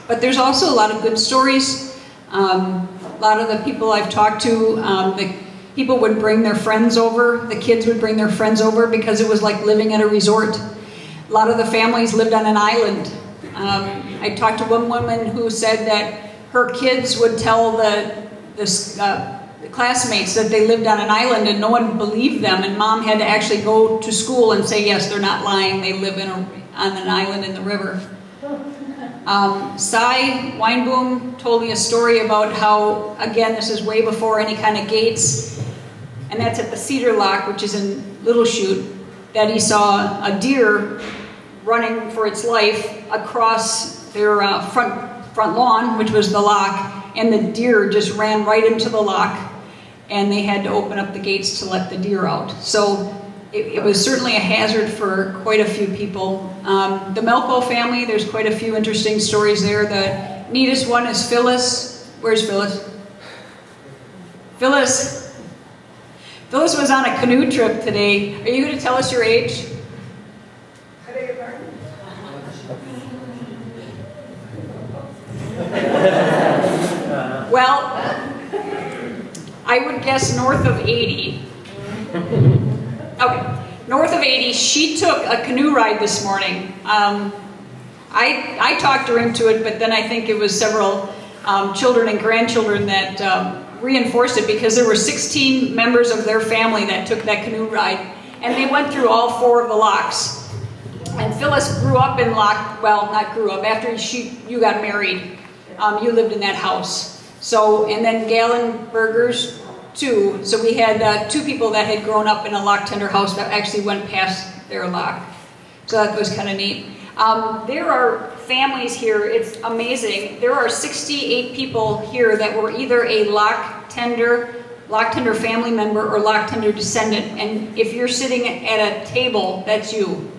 But there's also a lot of good stories. A lot of the people I've talked to, the people would bring their friends over, the kids would bring their friends over because it was like living at a resort. A lot of the families lived on an island. I talked to one woman who said that her kids would tell the classmates that they lived on an island and no one believed them, and mom had to actually go to school and say, yes, they're not lying, they live on an island in the river. Cy Weinboom told me a story about how, again, this is way before any kind of gates, and that's at the Cedar Lock, which is in Little Chute, that he saw a deer running for its life across their front lawn, which was the lock, and the deer just ran right into the lock, and they had to open up the gates to let the deer out. So it was certainly a hazard for quite a few people. The Melko family, there's quite a few interesting stories there. The neatest one is Phyllis. Where's Phyllis? Phyllis was on a canoe trip today. Are you going to tell us your age? I beg your pardon? Well, I would guess north of 80. Okay, north of 80. She took a canoe ride this morning. I talked her into it, but then I think it was several children and grandchildren that reinforced it, because there were 16 members of their family that took that canoe ride, and they went through all 4 of the locks. And Phyllis grew up in not grew up, after you got married, you lived in that house. So, and then Gallenbergers too. So we had 2 people that had grown up in a lock tender house that actually went past their lock. So that was kind of neat. There are families here, it's amazing. There are 68 people here that were either a lock tender family member, or lock tender descendant. And if you're sitting at a table, that's you.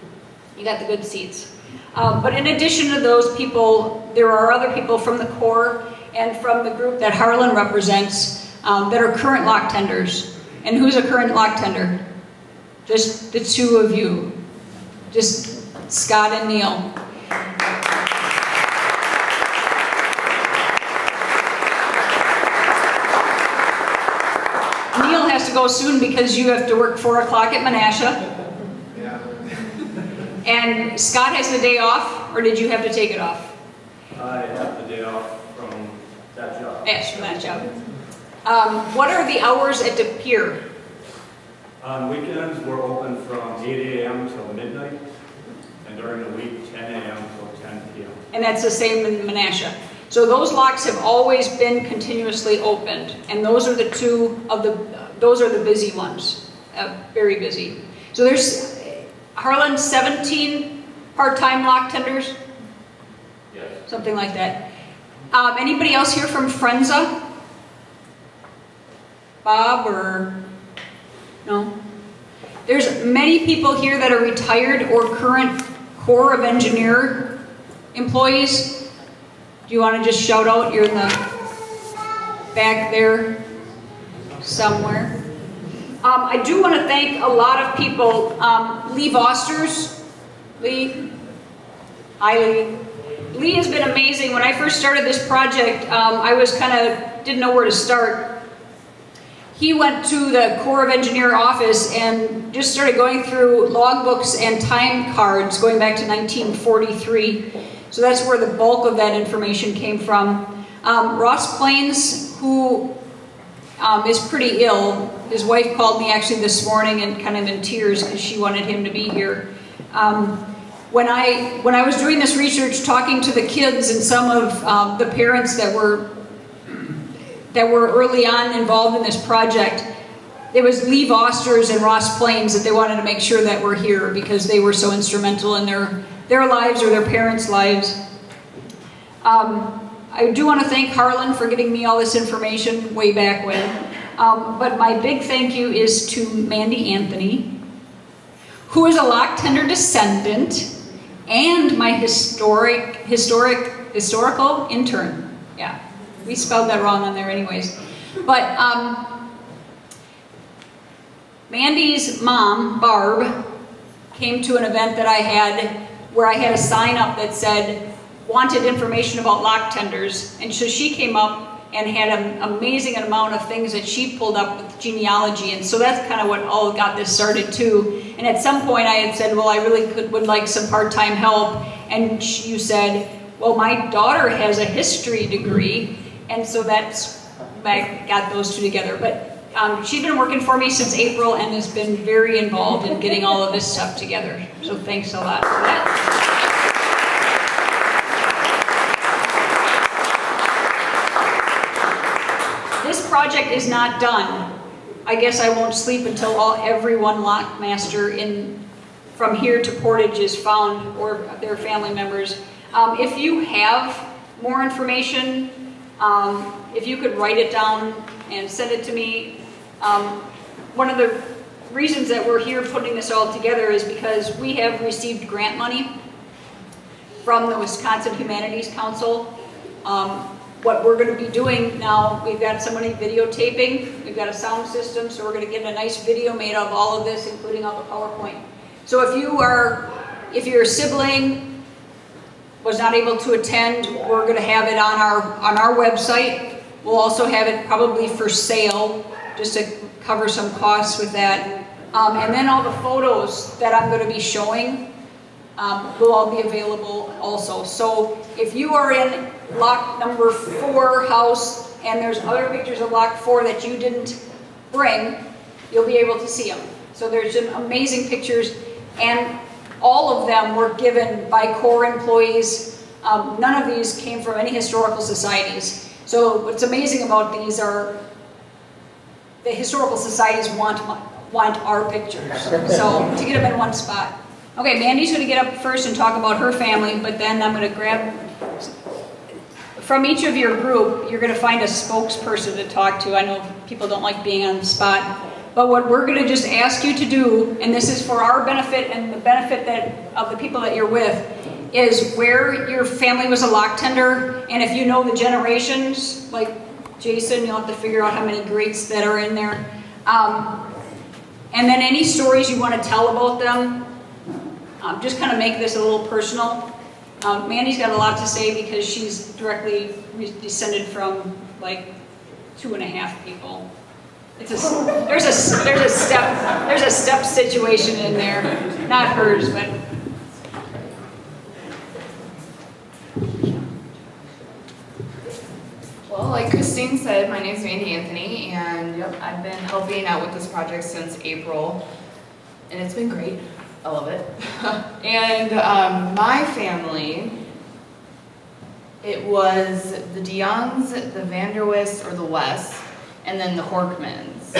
You got the good seats. But in addition to those people, there are other people from the Corps and from the group that Harlan represents that are current lock tenders. And who's a current lock tender? Just the 2 of you. Just Scott and Neil. Neil has to go soon because you have to work 4 o'clock at Menasha. And Scott has the day off, or did you have to take it off? I have the day off from that job. Yes, from that job. What are the hours at the pier? On weekends, we're open from 8 a.m. till midnight, and during the week, 10 a.m. till 10 p.m. And that's the same in Menasha. So those locks have always been continuously opened, and those are the 2 of those are the busy ones, very busy. So there's Harlan, 17 part-time lock tenders? Yes. Something like that. Anybody else here from Frenza? Bob or no? There's many people here that are retired or current Corps of Engineer employees. Do you want to just shout out? You're in the back there somewhere. I do want to thank a lot of people. Lee Vosters. Lee. Hi, Lee. Lee has been amazing. When I first started this project, I was didn't know where to start. He went to the Corps of Engineer office and just started going through logbooks and time cards going back to 1943. So that's where the bulk of that information came from. Ross Plains, who is pretty ill. His wife called me actually this morning and kind of in tears because she wanted him to be here. When I was doing this research, talking to the kids and some of the parents that were early on involved in this project, it was Lee Vosters and Ross Plains that they wanted to make sure that we're here because they were so instrumental in their lives or their parents' lives. I do want to thank Harlan for getting me all this information way back when. But my big thank you is to Mandy Anthony, who is a lock tender descendant and my historical intern. Yeah, we spelled that wrong on there anyways. But Mandy's mom, Barb, came to an event that I had where I had a sign up that said, wanted information about lock tenders, and so she came up and had an amazing amount of things that she pulled up with genealogy, and so that's kind of what all got this started too. And at some point I had said, well, I really would like some part-time help, and you said, well, my daughter has a history degree, and so I got those 2 together. But she's been working for me since April and has been very involved in getting all of this stuff together, so thanks a lot for that. project is not done, I guess I won't sleep until everyone lockmaster from here to Portage is found, or their family members. If you have more information, if you could write it down and send it to me. One of the reasons that we're here putting this all together is because we have received grant money from the Wisconsin Humanities Council. What we're going to be doing now, we've got somebody videotaping, we've got a sound system, so we're going to get a nice video made of all of this, including all the PowerPoint. So if your sibling was not able to attend, we're going to have it on our website. We'll also have it probably for sale, just to cover some costs with that. And then all the photos that I'm going to be showing will all be available also. So if you are in lock number 4 house and there's other pictures of lock 4 that you didn't bring, you'll be able to see them. So there's some amazing pictures, and all of them were given by Corps employees. None of these came from any historical societies. So what's amazing about these are the historical societies want our pictures. So to get them in one spot. Okay, Mandy's going to get up first and talk about her family, but then I'm going to grab, from each of your group, you're going to find a spokesperson to talk to. I know people don't like being on the spot, but what we're going to just ask you to do, and this is for our benefit and the benefit of the people that you're with, is where your family was a lock tender, and if you know the generations, like Jason, you'll have to figure out how many greats that are in there. And then any stories you want to tell about them, just kind of make this a little personal. Mandy's got a lot to say because she's directly descended from like 2.5 people. There's a step situation in there, not hers, but. Well, like Christine said, my name's Mandy Anthony, and yep, I've been helping out with this project since April, and it's been great. I love it. And my family, it was the DeYoungs, the Vanderwists, or the Wests, and then the Horkmans.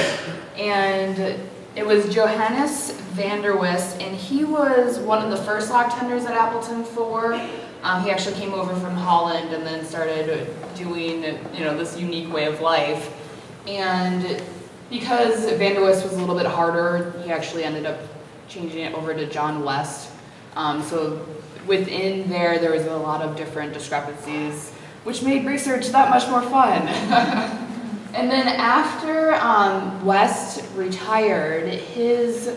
And it was Johannes Vanderwist, and he was one of the first lock tenders at Appleton 4. He actually came over from Holland and then started doing, this unique way of life. And because Vanderwist was a little bit harder, he actually ended up changing it over to John West. So within there was a lot of different discrepancies, which made research that much more fun. And then after West retired, his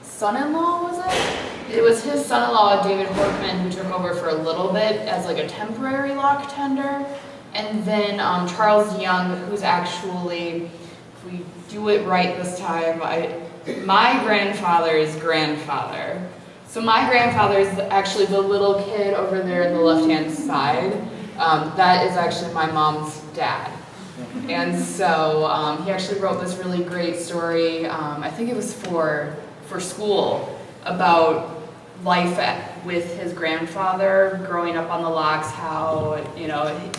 son-in-law, was it? It was his son-in-law, David Horkman, who took over for a little bit as like a temporary lock tender. And then Charles Young, who's actually, if we do it right this time, my grandfather's grandfather. So my grandfather is actually the little kid over there in the left-hand side. That is actually my mom's dad. And so he actually wrote this really great story, I think it was for school, about life with his grandfather, growing up on the locks, how,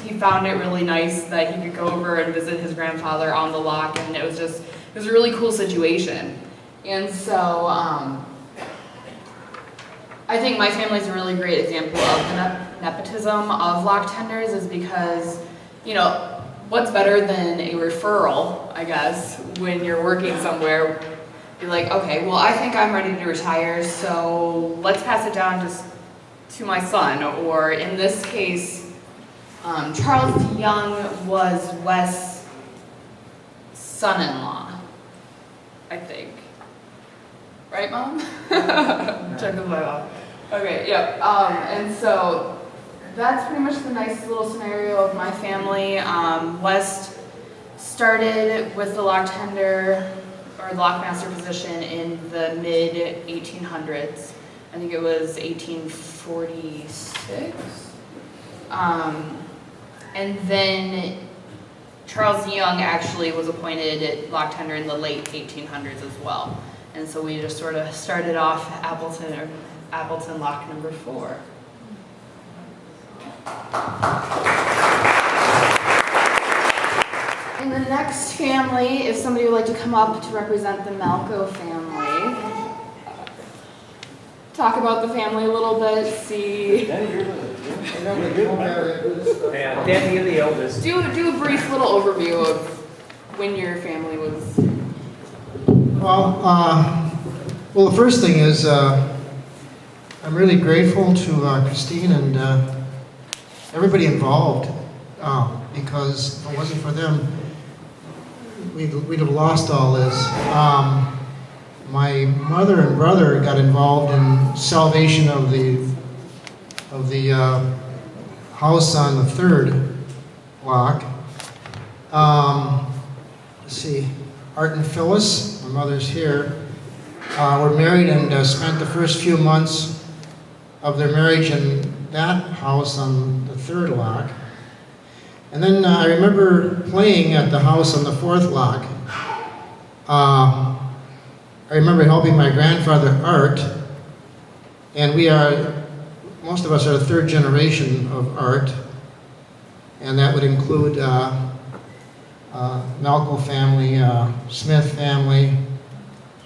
he found it really nice that he could go over and visit his grandfather on the lock, and it was a really cool situation. And so I think my family's a really great example of the nepotism of lock tenders, is because, what's better than a referral, I guess, when you're working somewhere. You're like, okay, well, I think I'm ready to retire, so let's pass it down just to my son. Or in this case, Charles Young was West's son-in-law, I think. Right, Mom? Check with my mom. Okay, yep. And so that's pretty much the nice little scenario of my family. West started with the lock tender or lockmaster position in the mid-1800s. I think it was 1846. And then Charles Young actually was appointed lock tender in the late 1800s as well. And so we just sort of started off Appleton lock number 4. And the next family, if somebody would like to come up to represent the Malco family, talk about the family a little bit, see. Yeah, Danny, you're the eldest. Do a brief little overview of when your family was. Well, the first thing is I'm really grateful to Christine and everybody involved because if it wasn't for them, we'd have lost all this. My mother and brother got involved in salvation of the house on the third block. Let's see, Art and Phyllis, my mother's here, were married and spent the first few months of their marriage in that house on the third lock. And then I remember playing at the house on the fourth lock. I remember helping my grandfather Art, and most of us are the third generation of Art, and that would include Malco family, Smith family,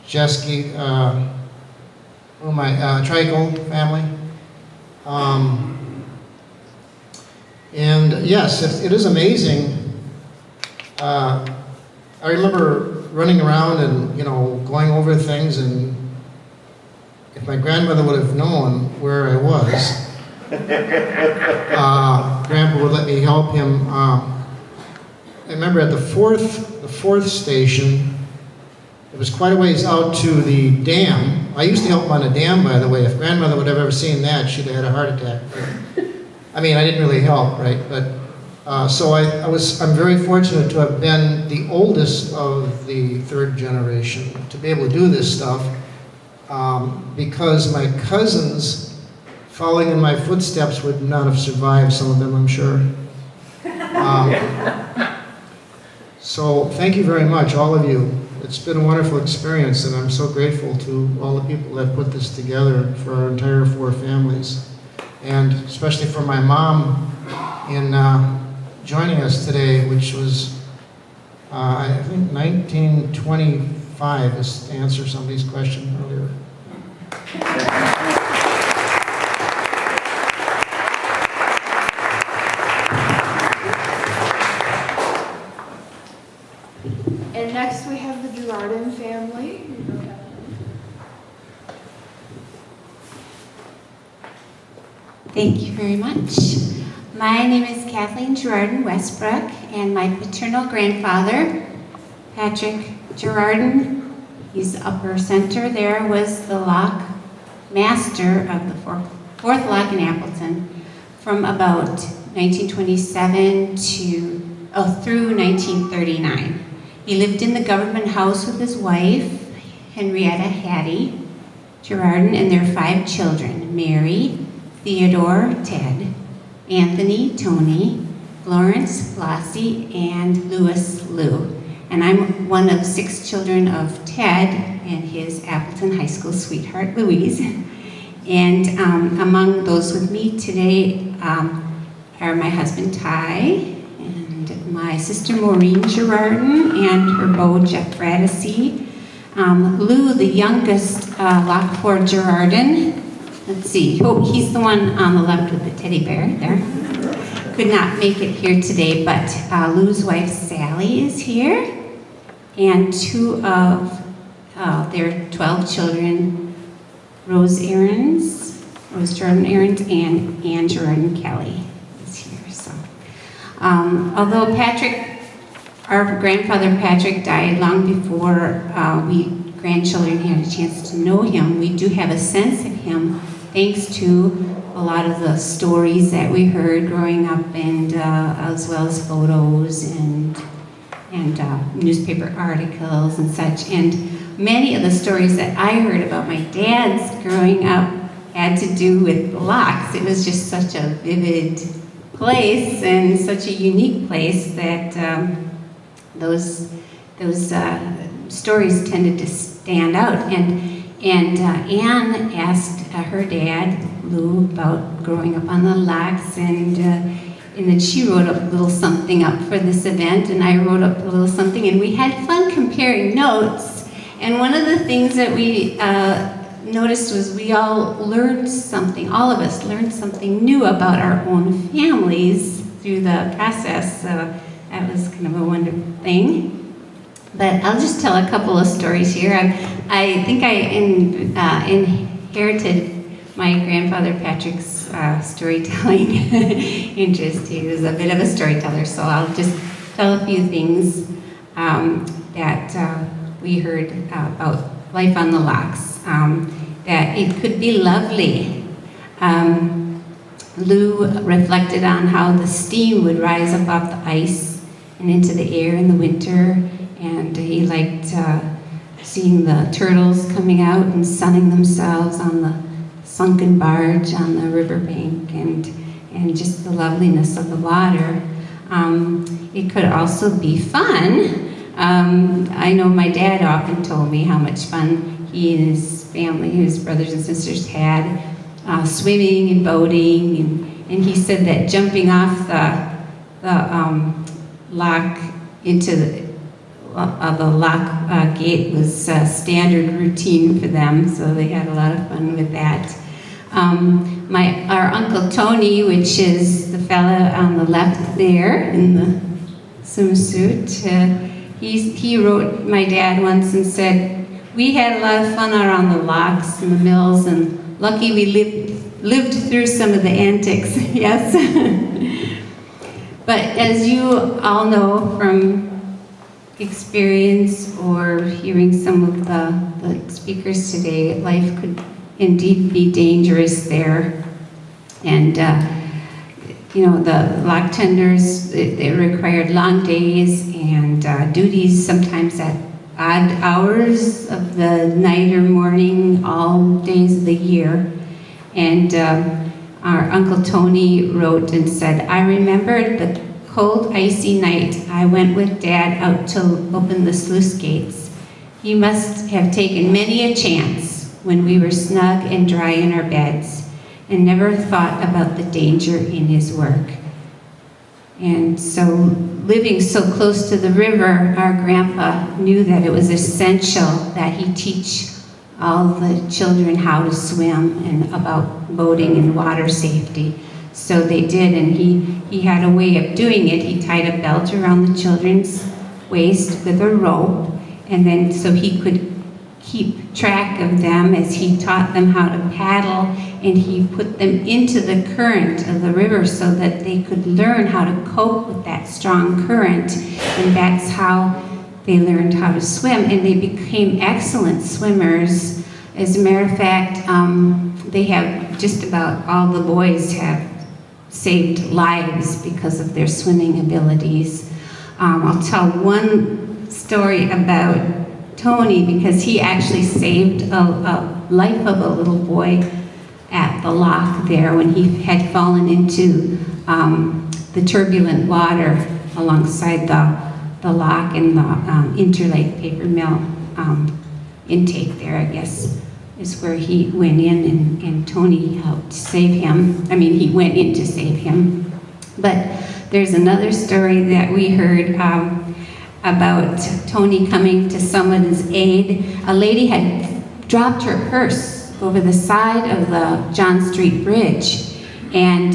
Jeske, Trico family. And yes, it is amazing. I remember running around and, going over things, and if my grandmother would have known where I was, Grandpa would let me help him. I remember at the fourth station, it was quite a ways out to the dam. I used to help on a dam, by the way. If Grandmother would have ever seen that, she'd have had a heart attack. I mean, I didn't really help, right? But so I'm very fortunate to have been the oldest of the third generation to be able to do this stuff because my cousins, following in my footsteps, would not have survived. Some of them, I'm sure. So thank you very much, all of you. It's been a wonderful experience, and I'm so grateful to all the people that put this together for our entire four families, and especially for my mom in joining us today, which was, I think, 1925, is to answer somebody's question earlier. And next we have the Girardin family. Thank you very much. My name is Kathleen Girardin Westbrook, and my paternal grandfather, Patrick Girardin, he's upper center there, was the lock master of the fourth lock in Appleton from about 1927 through 1939. He lived in the government house with his wife, Henrietta Hattie Girardin, and their 5 children, Mary, Theodore, Ted, Anthony, Tony, Florence, Flossie, and Louis, Lou. And I'm one of 6 children of Ted and his Appleton High School sweetheart, Louise. And among those with me today are my husband, Ty, and my sister, Maureen Girardin, and her beau, Jeff Bradesy. Lou, the youngest Lockford Girardin. Let's see, he's the one on the left with the teddy bear there. Could not make it here today, but Lou's wife, Sally, is here. And 2 of their 12 children, Rose Girardin Aarons, and Ann Girardin Kelly is here. So, although our grandfather Patrick died long before we grandchildren had a chance to know him, we do have a sense of him thanks to a lot of the stories that we heard growing up, and as well as photos and newspaper articles and such. And many of the stories that I heard about my dad's growing up had to do with the locks. It was just such a vivid place and such a unique place that those stories tended to stand out. And Anne asked her dad, Lou, about growing up on the locks, and and then she wrote a little something up for this event, and I wrote up a little something, and we had fun comparing notes. And one of the things that we noticed was we all learned something, all of us learned something new about our own families through the process. So that was kind of a wonderful thing. But I'll just tell a couple of stories here. I think I inherited my grandfather Patrick's storytelling interest. He was a bit of a storyteller, so I'll just tell a few things that we heard about life on the locks. That it could be lovely. Lou reflected on how the steam would rise up off the ice and into the air in the winter, and he liked seeing the turtles coming out and sunning themselves on the sunken barge on the riverbank, and just the loveliness of the water. It could also be fun. I know my dad often told me how much fun he and his family, his brothers and sisters had swimming and boating, and he said that jumping off the lock into the lock gate was standard routine for them, so they had a lot of fun with that. Our Uncle Tony, which is the fella on the left there in the swimsuit, he wrote my dad once and said, "We had a lot of fun around the locks and the mills, and lucky we lived through some of the antics." Yes. But as you all know from experience or hearing some of the speakers today, life could indeed be dangerous there. And the lock tenders, they required long days and duties sometimes at odd hours of the night or morning, all days of the year. And our Uncle Tony wrote and said, "I remembered the cold, icy night I went with Dad out to open the sluice gates. He must have taken many a chance when we were snug and dry in our beds, and never thought about the danger in his work." And so, living so close to the river, our grandpa knew that it was essential that he teach all the children how to swim and about boating and water safety. So they did, and he had a way of doing it. He tied a belt around the children's waist with a rope, and then so he could keep track of them as he taught them how to paddle, and he put them into the current of the river so that they could learn how to cope with that strong current, and that's how they learned how to swim, and they became excellent swimmers. As a matter of fact, they have just about all the boys have saved lives because of their swimming abilities. I'll tell one story about Tony, because he actually saved a life of a little boy at the lock there when he had fallen into the turbulent water alongside the lock and the Interlake paper mill intake there, I guess, is where he went in, and Tony helped save him. I mean, he went in to save him. But there's another story that we heard about Tony coming to someone's aid. A lady had dropped her purse over the side of the John Street Bridge, and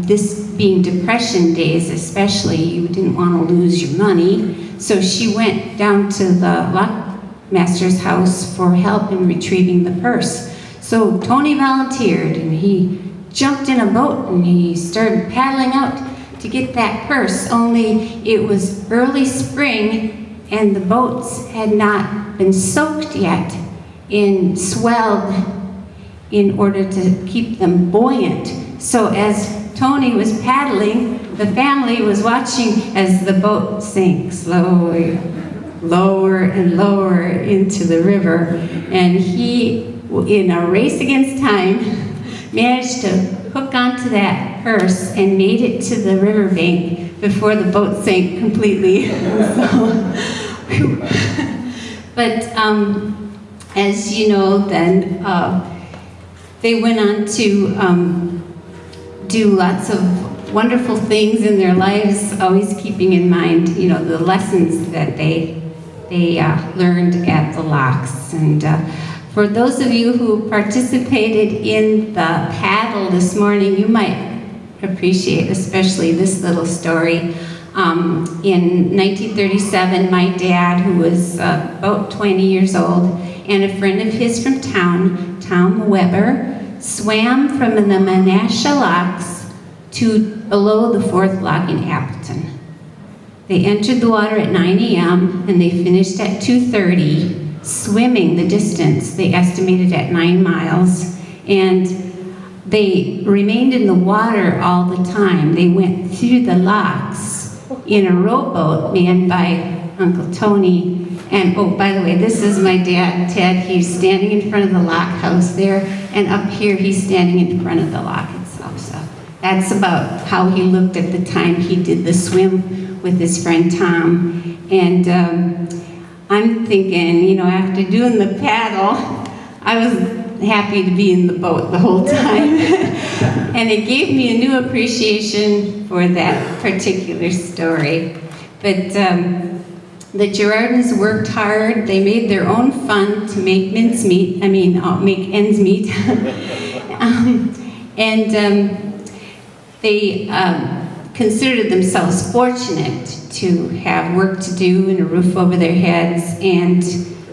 this being Depression days especially, you didn't want to lose your money, so she went down to the lockmaster's house for help in retrieving the purse. So Tony volunteered, and he jumped in a boat and he started paddling out to get that purse, only it was early spring and the boats had not been soaked yet in swelled in order to keep them buoyant. So as Tony was paddling, the family was watching as the boat sank slowly, lower and lower into the river, and he, in a race against time, managed to hook onto that purse and made it to the riverbank before the boat sank completely. But as you know, then they went on to do lots of wonderful things in their lives, always keeping in mind, you know, the lessons that they learned at the locks. And for those of you who participated in the paddle this morning, you might appreciate especially this little story. In 1937, my dad, who was about 20 years old, and a friend of his from town, Tom Weber, swam from the Menasha locks to below the fourth lock in Appleton. They entered the water at 9 a.m. and they finished at 2:30, swimming the distance they estimated at 9 miles. And they remained in the water all the time. They went through the locks in a rowboat manned by Uncle Tony. And oh, by the way, this is my dad, Ted. He's standing in front of the lock house there, and up here he's standing in front of the lock itself. So that's about how he looked at the time he did the swim with his friend Tom. And I'm thinking, you know, after doing the paddle, I was happy to be in the boat the whole time. And it gave me a new appreciation for that particular story. But the Girardins worked hard. They made their own fun to make make ends meet. They considered themselves fortunate to have work to do and a roof over their heads. And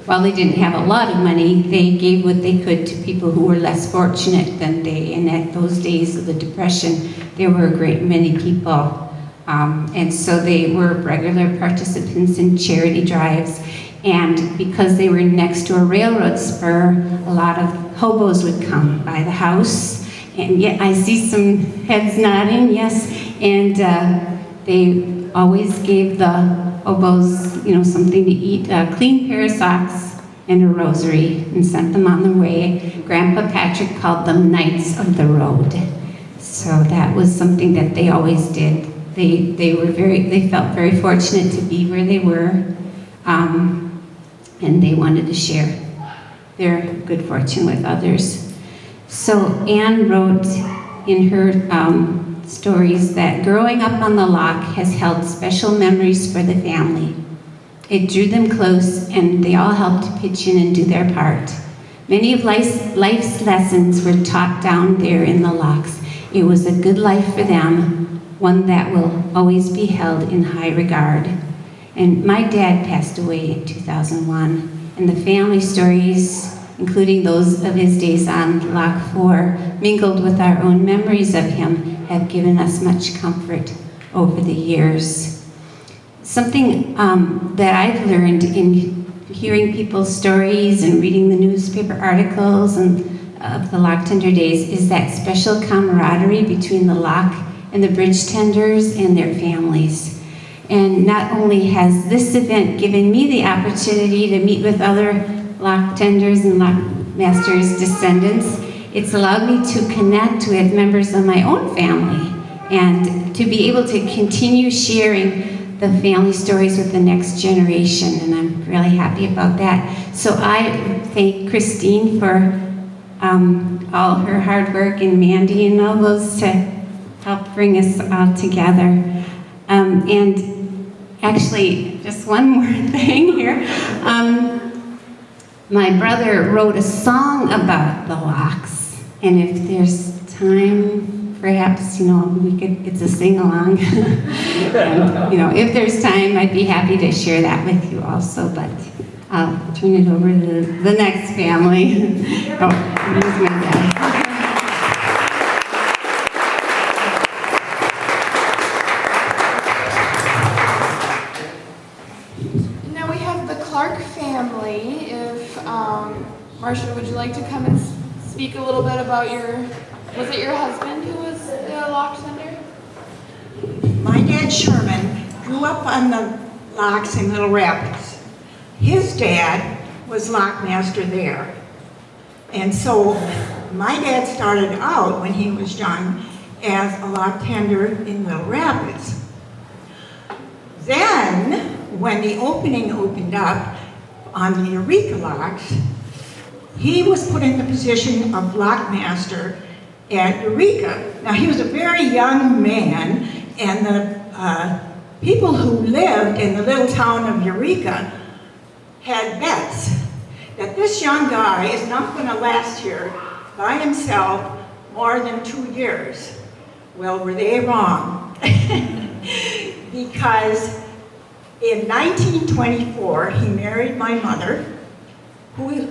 while they didn't have a lot of money, they gave what they could to people who were less fortunate than they. And at those days of the Depression, there were a great many people. And so they were regular participants in charity drives. And because they were next to a railroad spur, a lot of hobos would come by the house. And yet I see some heads nodding, yes. And they always gave the hobos, you know, something to eat, a clean pair of socks and a rosary, and sent them on their way. Grandpa Patrick called them Knights of the Road. So that was something that they always did. They felt very fortunate to be where they were, and they wanted to share their good fortune with others. So Anne wrote in her stories that growing up on the lock has held special memories for the family. It drew them close, and they all helped to pitch in and do their part. Many of life's lessons were taught down there in the locks. It was a good life for them, one that will always be held in high regard. And my dad passed away in 2001, and the family stories, including those of his days on Lock 4, mingled with our own memories of him, have given us much comfort over the years. Something that I've learned in hearing people's stories and reading the newspaper articles and of the lock tender days is that special camaraderie between the lock and the bridge tenders and their families. And not only has this event given me the opportunity to meet with other lock tenders and lockmasters descendants, it's allowed me to connect with members of my own family and to be able to continue sharing the family stories with the next generation, and I'm really happy about that. So I thank Christine for all her hard work, and Mandy and all those to help bring us all together. And actually, just one more thing here. My brother wrote a song about the locks, and if there's time, perhaps, you know, it's a sing-along. And, you know, if there's time, I'd be happy to share that with you also, but I'll turn it over to the next family. Oh, here's my dad. Now we have the Clark family. If, Marcia, would you like to come and speak a little bit about was it your husband who was the lock tender? My dad, Sherman, grew up on the locks in Little Rapids. His dad was lockmaster there. And so my dad started out when he was young as a lock tender in Little Rapids. Then, when the opening opened up on the Eureka locks, he was put in the position of lockmaster at Eureka. Now, he was a very young man, and the people who lived in the little town of Eureka had bets that this young guy is not going to last here by himself more than 2 years. Well, were they wrong? Because in 1924, he married my mother, who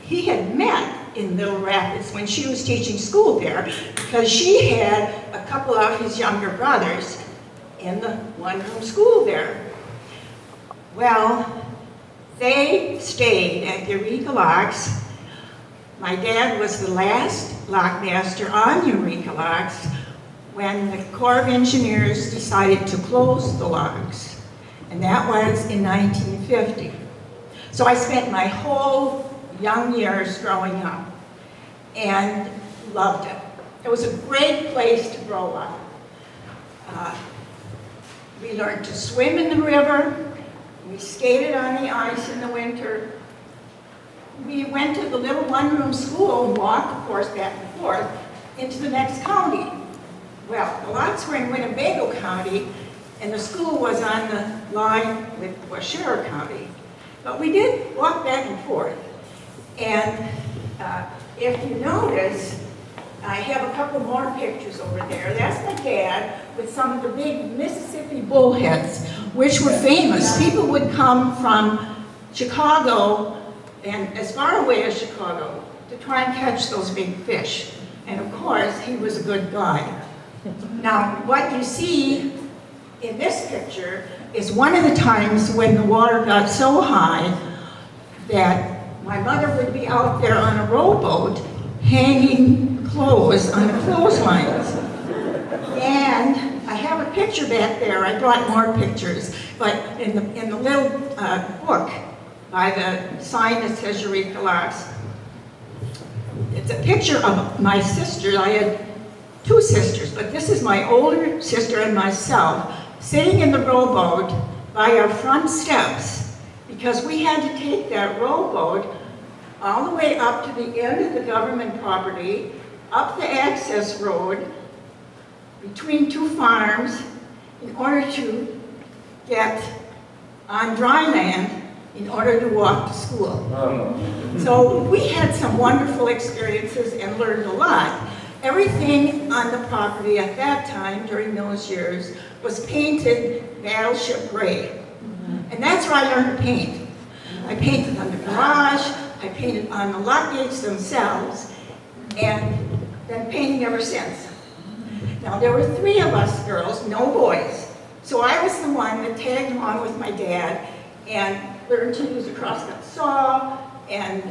he had met in Little Rapids when she was teaching school there, because she had a couple of his younger brothers in the one-room school there. Well, they stayed at Eureka Locks. My dad was the last lockmaster on Eureka Locks when the Corps of Engineers decided to close the locks, and that was in 1950. So I spent my whole young years growing up and loved it. It was a great place to grow up. We learned to swim in the river. We skated on the ice in the winter. We went to the little one-room school and walked, of course, back and forth into the next county. Well, the lots were in Winnebago County, and the school was on the line with Washoe County. But we did walk back and forth. And if you notice, I have a couple more pictures over there. That's my dad with some of the big Mississippi bullheads, which were famous. People would come from Chicago and as far away as Chicago to try and catch those big fish. And of course, he was a good guy. Now, what you see in this picture is one of the times when the water got so high that my mother would be out there on a rowboat hanging clothes on the clotheslines. And I have a picture back there. I brought more pictures, but in the little book by the sign that says Eureka Locks, it's a picture of my sister. I had 2 sisters, but this is my older sister and myself sitting in the rowboat by our front steps, because we had to take that rowboat all the way up to the end of the government property, up the access road, between 2 farms, in order to get on dry land in order to walk to school. So we had some wonderful experiences and learned a lot. Everything on the property at that time, during those years, was painted battleship gray. And that's where I learned to paint. I painted on the garage, I painted on the lock gates themselves, and been painting ever since. Now, there were 3 of us girls, no boys. So I was the one that tagged along with my dad and learned to use a crosscut saw and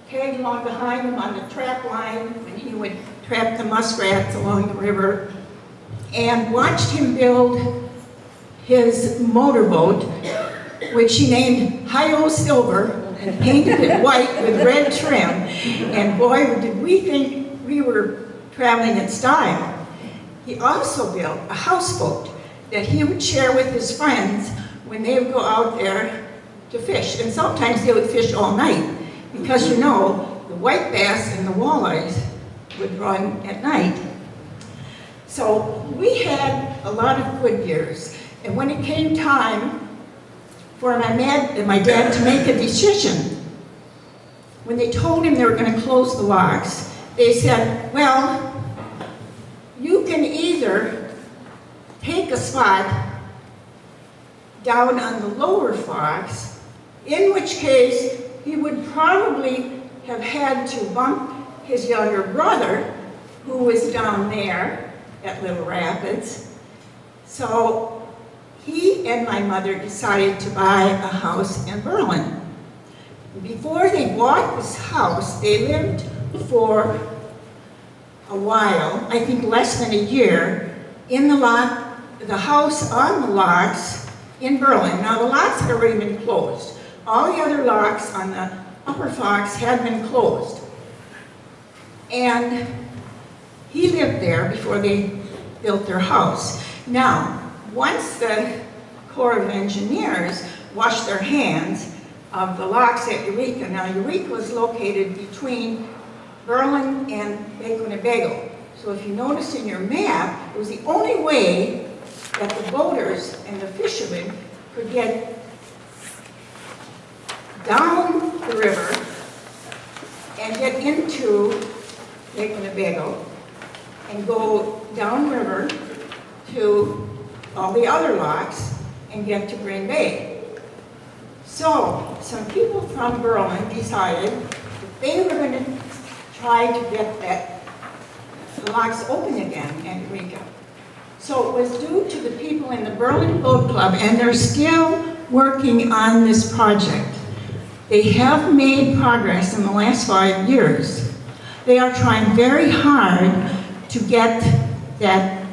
tagged along behind him on the trap line when he would trap the muskrats along the river, and watched him build his motorboat, which he named Hi-Yo Silver, and painted it white with red trim. And boy, did we think we were traveling in style. He also built a houseboat that he would share with his friends when they would go out there to fish. And sometimes they would fish all night, because you know, the white bass and the walleyes would run at night. So we had a lot of good years. And when it came time for my dad to make a decision, when they told him they were going to close the locks, they said, well, you can either take a spot down on the lower Fox, in which case he would probably have had to bump his younger brother, who was down there at Little Rapids. So he and my mother decided to buy a house in Berlin. Before they bought this house, they lived for a while, I think less than a year, in the house on the locks in Berlin. Now, the locks had already been closed. All the other locks on the upper Fox had been closed. And he lived there before they built their house. Now, once the Corps of Engineers washed their hands of the locks at Eureka. Now, Eureka was located between Berlin and Lake Winnebago. So if you notice in your map, it was the only way that the boaters and the fishermen could get down the river and get into Lake Winnebago and go downriver to all the other locks and get to Green Bay. So some people from Berlin decided that they were going to try to get the locks open again in Eureka. So it was due to the people in the Berlin Boat Club, and they're still working on this project. They have made progress in the last 5 years. They are trying very hard to get that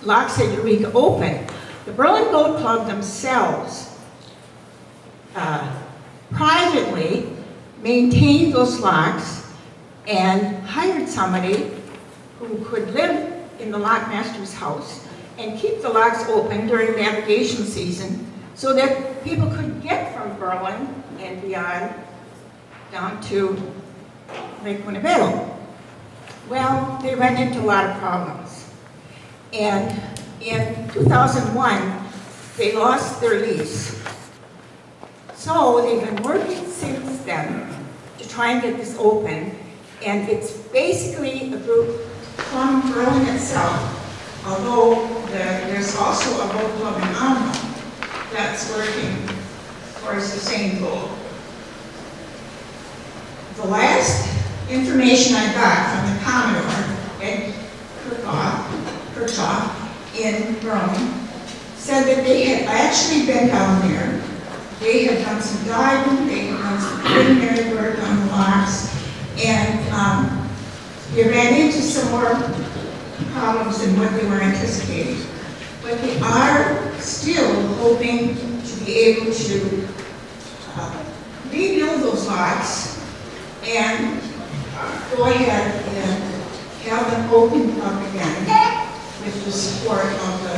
locks at Eureka open. The Berlin Boat Club themselves privately maintained those locks and hired somebody who could live in the lockmaster's house and keep the locks open during navigation season so that people could get from Berlin and beyond down to Lake Winnebago. Well, they ran into a lot of problems. And in 2001, they lost their lease. So they've been working since then to try and get this open. And it's basically a group from Berlin itself, although there's also a boat club in Alma that's working towards the same goal. The last information I got from the Commodore, Ed Kirchhoff in Berlin, said that they had actually been down there. They had done some diving, they had done some preliminary work on the locks, and they ran into some more problems than what they were anticipating. But they are still hoping to be able to rebuild those locks and go ahead and have them opened up again with the support of the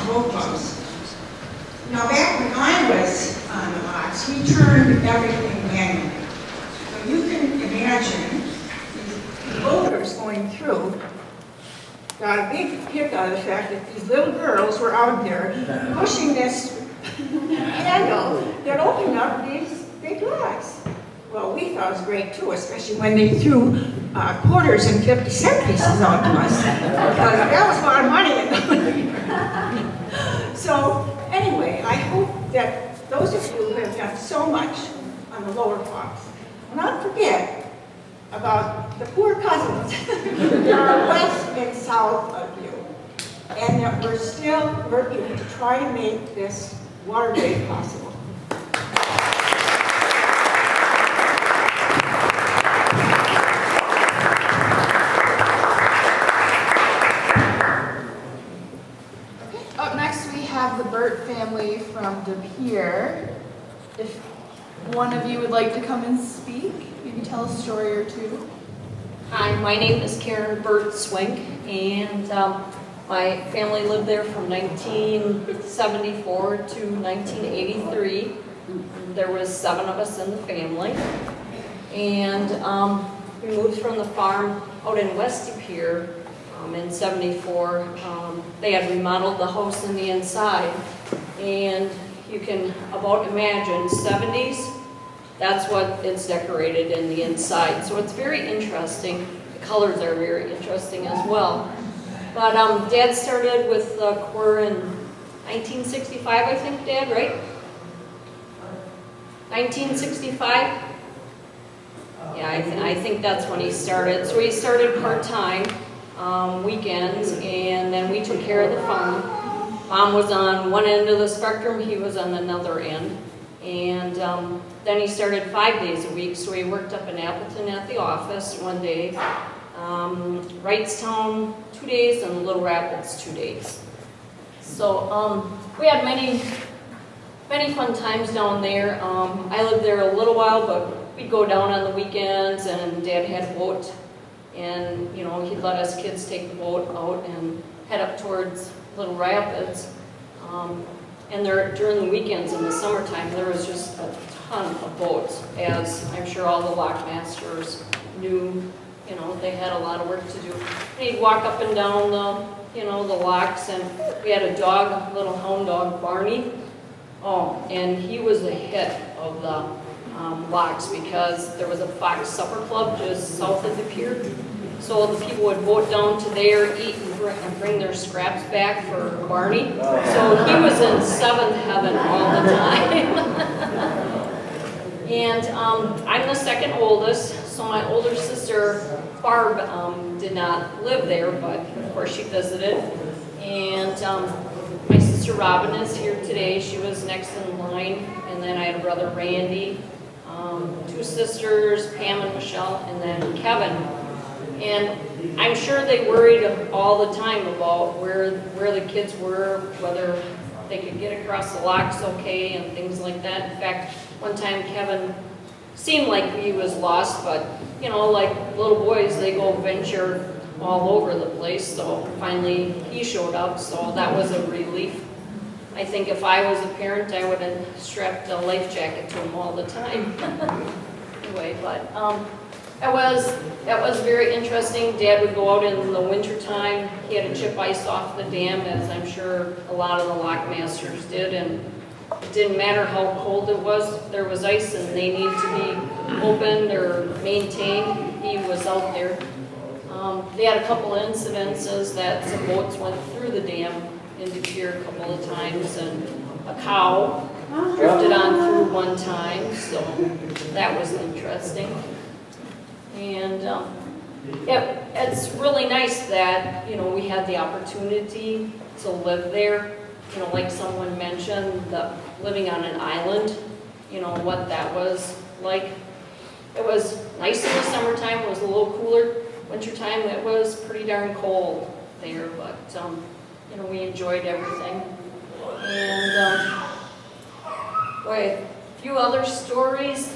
boat clubs. Now back when I was on the locks, we turned everything manually. So you can imagine the boaters going through got a big kick out of the fact that these little girls were out there pushing this handle that opened up these big locks. Well, we thought it was great too, especially when they threw quarters and 50-cent pieces out to us, because that was a lot of money. So anyway, I hope that those of you who have done so much on the lower Fox will not forget about the poor cousins that are west and south of you, and that we're still working to try to make this waterway possible. Up next we have the Burt family from De Pere. If one of you would like to come and speak, maybe tell a story or two. Hi, my name is Karen Burt Swink, and my family lived there from 1974 to 1983. There was 7 of us in the family, and we moved from the farm out in West De Pere in 74. They had remodeled the house in the inside, and you can about imagine 70s. That's what it's decorated in the inside. So it's very interesting. The colors are very interesting as well. But Dad started with the Corps in 1965, I think, Dad, right? 1965? Yeah, I think that's when he started. So he started part-time, weekends, and then we took care of the farm. Mom was on one end of the spectrum, he was on another end. And then he started 5 days a week, so he worked up in Appleton at the office one day, Wrightstown 2 days, and Little Rapids 2 days. So we had many fun times down there. I lived there a little while, but we'd go down on the weekends, and Dad had a boat, and he'd let us kids take the boat out and head up towards Little Rapids. And there, during the weekends in the summertime, there was just a ton of boats, as I'm sure all the lockmasters knew, you know, they had a lot of work to do. And he'd walk up and down the, you know, the locks, and we had a dog, a little hound dog, Barney. Oh, and he was a hit of the locks because there was a Fox supper club just south of the pier. So the people would boat down to there, eat, and bring their scraps back for Barney. So he was in seventh heaven all the time. And I'm the second oldest, so my older sister, Barb, did not live there, but of course she visited. And my sister Robin is here today. She was next in line. And then I had a brother, Randy, two sisters, Pam and Michelle, and then Kevin. And I'm sure they worried all the time about where the kids were, whether they could get across the locks okay and things like that. In fact, one time Kevin seemed like he was lost, but you know, like little boys, they go venture all over the place. So finally he showed up, so that was a relief. I think if I was a parent, I would have strapped a life jacket to him all the time. Anyway, but that was very interesting. Dad would go out in the winter time. He had to chip ice off the dam, as I'm sure a lot of the lockmasters did, and it didn't matter how cold it was. There was ice and they needed to be opened or maintained. He was out there. They had a couple incidences that some boats went through the dam into pier a couple of times, and a cow drifted on through one time, so that was interesting. And it's really nice that, you know, we had the opportunity to live there. You know, like someone mentioned, living on an island, you know, what that was like. It was nice in the summertime, it was a little cooler. Wintertime, it was pretty darn cold there, but, you know, we enjoyed everything. And, a few other stories.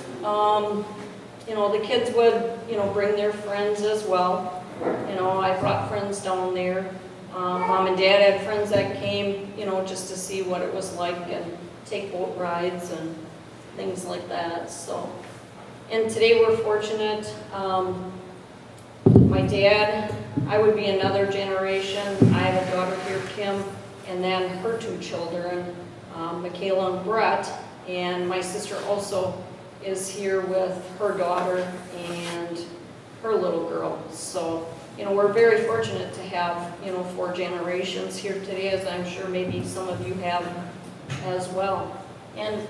You know, the kids would, you know, bring their friends as well. You know, I brought friends down there. Mom and Dad had friends that came, you know, just to see what it was like and take boat rides and things like that. So, and today we're fortunate. My dad, I would be another generation. I have a daughter here, Kim, and then her two children, Michaela and Brett. And my sister also is here with her daughter and her little girl. So, you know, we're very fortunate to have, you know, 4 generations here today, as I'm sure maybe some of you have as well. And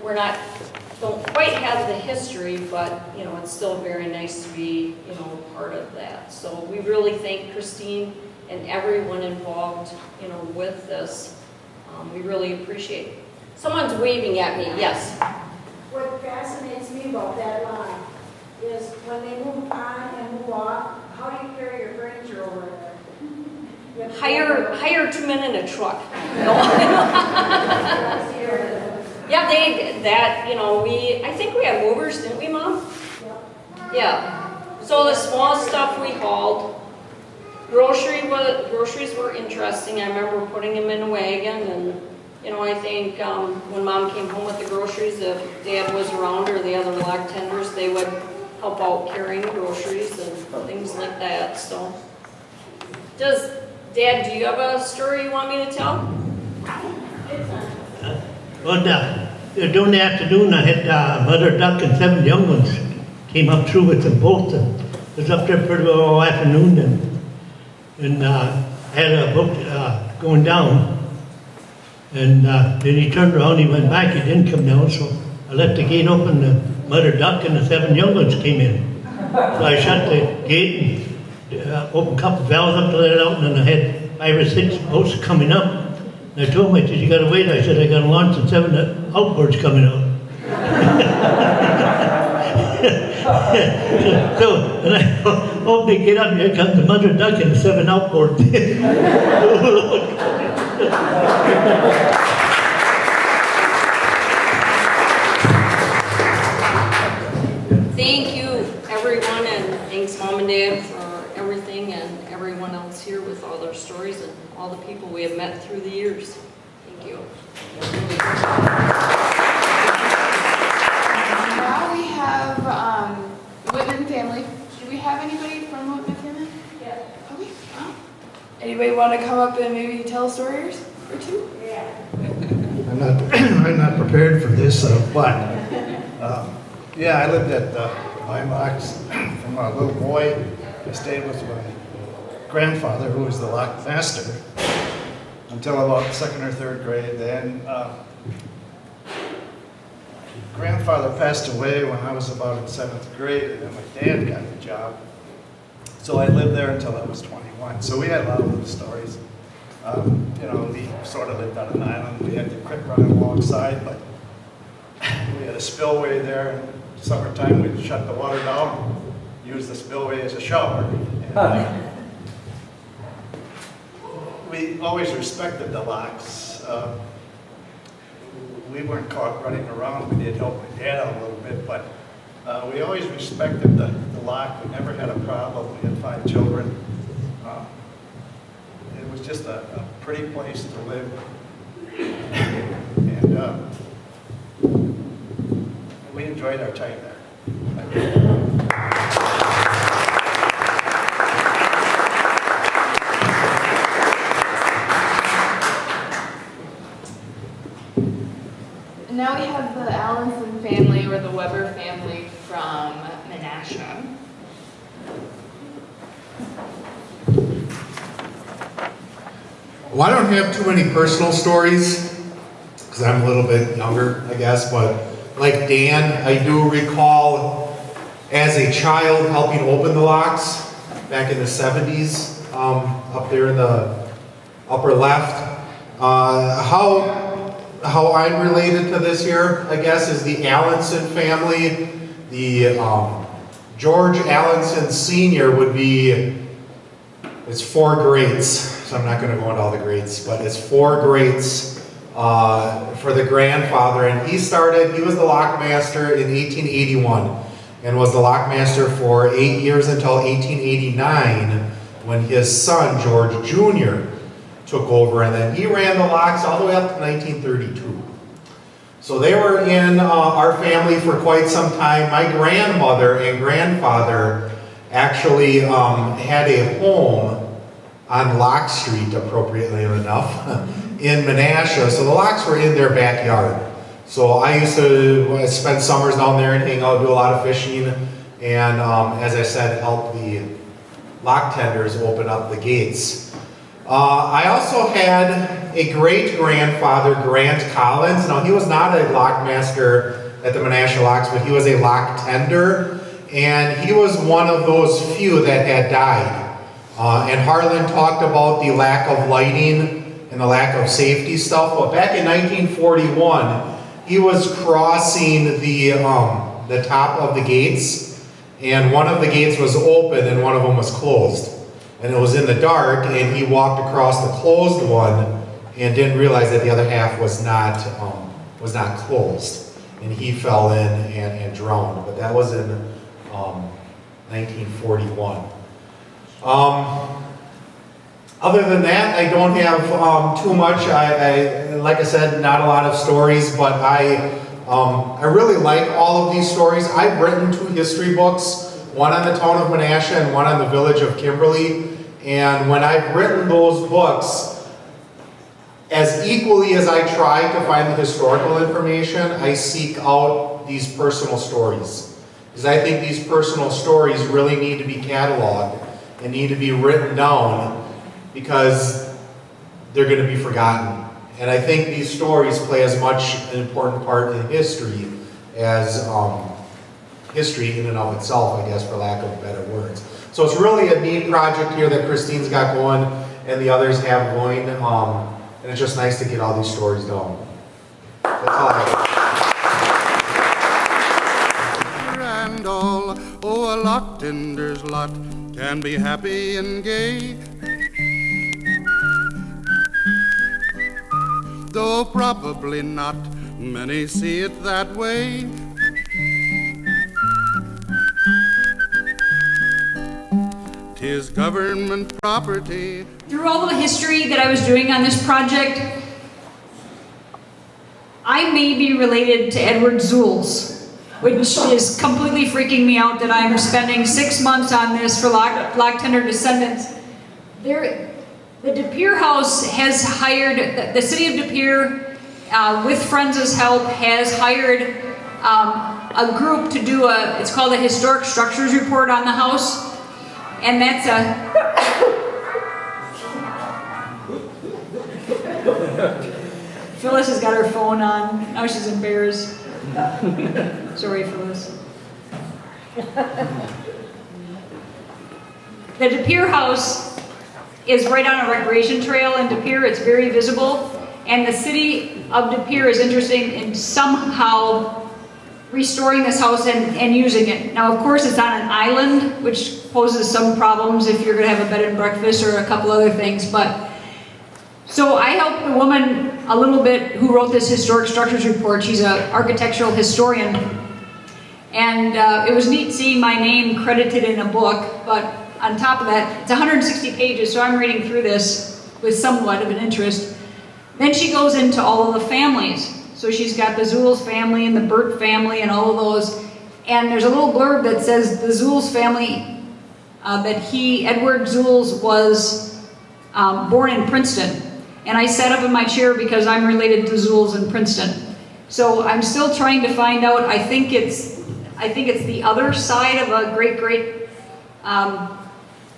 don't quite have the history, but, you know, it's still very nice to be, you know, part of that. So we really thank Christine and everyone involved, you know, with this. We really appreciate it. Someone's waving at me, yes. What fascinates me about that line is when they move on and move off, how do you carry your furniture over there? Hire 2 men in a truck. Yeah, you know, I think we had movers, didn't we, Mom? Yeah. So the small stuff we hauled. Groceries were interesting. I remember putting them in a wagon, and, you know, I think when Mom came home with the groceries, if Dad was around or the other lock tenders, they would help out carrying groceries and things like that. So, Dad, do you have a story you want me to tell? Well, during the afternoon, I had mother duck and 7 young ones came up through with some boats. And was up there pretty well all afternoon, and had a boat going down. And then he turned around, he went back, he didn't come down, so I left the gate open, the mother duck and the 7 young ones came in. So I shut the gate and opened a couple valves up to let it out, and then I had 5 or 6 boats coming up. And I told him, I said, you gotta wait. I said, I got to launch and 7 outboards coming out. So, and I hope they get up, here comes the mother duck and the 7 outboards. Thank you, everyone, and thanks, Mom and Dad, for everything, and everyone else here with all their stories and all the people we have met through the years. Thank you. Now we have Whitman family. Do we have anybody from Whitman? Yeah. Okay. Wow. Anybody want to come up and maybe tell a story or two? Yeah. I'm not prepared for this, but yeah, I lived at my locks from a little boy. I stayed with my grandfather, who was the lock master, until about second or third grade. Then grandfather passed away when I was about in 7th grade, and then my dad got the job. So I lived there until I was 21. So we had a lot of little stories. You know, we sort of lived on an island. We had the creek running alongside, but we had a spillway there. In summertime, we'd shut the water down, use the spillway as a shower. And, we always respected the locks. We weren't caught running around. We did help my dad out a little bit, but we always respected the lock. We never had a problem. We had 5 children. It was just a pretty place to live. And we enjoyed our time there. And now we have the Allenson family, or the Weber family from Menasha. Well, I don't have too many personal stories because I'm a little bit younger, I guess, but like Dan, I do recall as a child helping open the locks back in the 70s, up there in the upper left. How I'm related to this here, I guess, is the Allenson family. The George Allenson Sr. would be, it's 4 greats, so I'm not going to go into all the greats, but it's 4 greats for the grandfather, and he was the lockmaster in 1881, and was the lockmaster for 8 years until 1889, when his son, George Jr., took over, and then he ran the locks all the way up to 1932. So they were in our family for quite some time. My grandmother and grandfather actually had a home on Lock Street, appropriately enough, in Menasha. So the locks were in their backyard. So I used to spend summers down there and hang out, do a lot of fishing, and as I said, help the lock tenders open up the gates. I also had a great-grandfather, Grant Collins. Now, he was not a lockmaster at the Menasha Locks, but he was a lock tender, and he was one of those few that had died. And Harlan talked about the lack of lighting and the lack of safety stuff, but back in 1941, he was crossing the top of the gates, and one of the gates was open and one of them was closed. And it was in the dark, and he walked across the closed one and didn't realize that the other half was not closed. And he fell in and drowned. But that was in 1941. Other than that, I don't have too much. I like I said, not a lot of stories, but I really like all of these stories. I've written 2 history books. One on the town of Menasha and one on the village of Kimberly. And when I've written those books, as equally as I try to find the historical information, I seek out these personal stories. Because I think these personal stories really need to be cataloged and need to be written down because they're going to be forgotten. And I think these stories play as much an important part in history as history in and of itself, I guess, for lack of better words. So it's really a neat project here that Christine's got going and the others have going, and it's just nice to get all these stories going. That's all I have. And all, oh, a lock tender's lot can be happy and gay, though probably not many see it that way. 'Tis government property. Through all the history that I was doing on this project, I may be related to Edward Zulz. which is completely freaking me out that I'm spending 6 months on this for locktender descendants. The De Pere House has hired, the city of De Pere, with Friends' help, has hired a group to do it's called a historic structures report on the house. And that's Phyllis has got her phone on. Now she's embarrassed. Sorry, Phyllis. The De Pere House is right on a recreation trail in De Pere. It's very visible. And the city of De Pere is interested in somehow restoring this house and using it. Now, of course, it's on an island, which poses some problems if you're going to have a bed and breakfast or a couple other things. So I helped the woman a little bit who wrote this historic structures report. She's an architectural historian. And it was neat seeing my name credited in a book, but on top of that, it's 160 pages, so I'm reading through this with somewhat of an interest. Then she goes into all of the families. So she's got the Zuhl's family and the Burt family and all of those. And there's a little blurb that says the Zuhl's family, Edward Zuhl's was born in Princeton. And I sat up in my chair because I'm related to Zuhl's in Princeton. So I'm still trying to find out. I think it's the other side of a great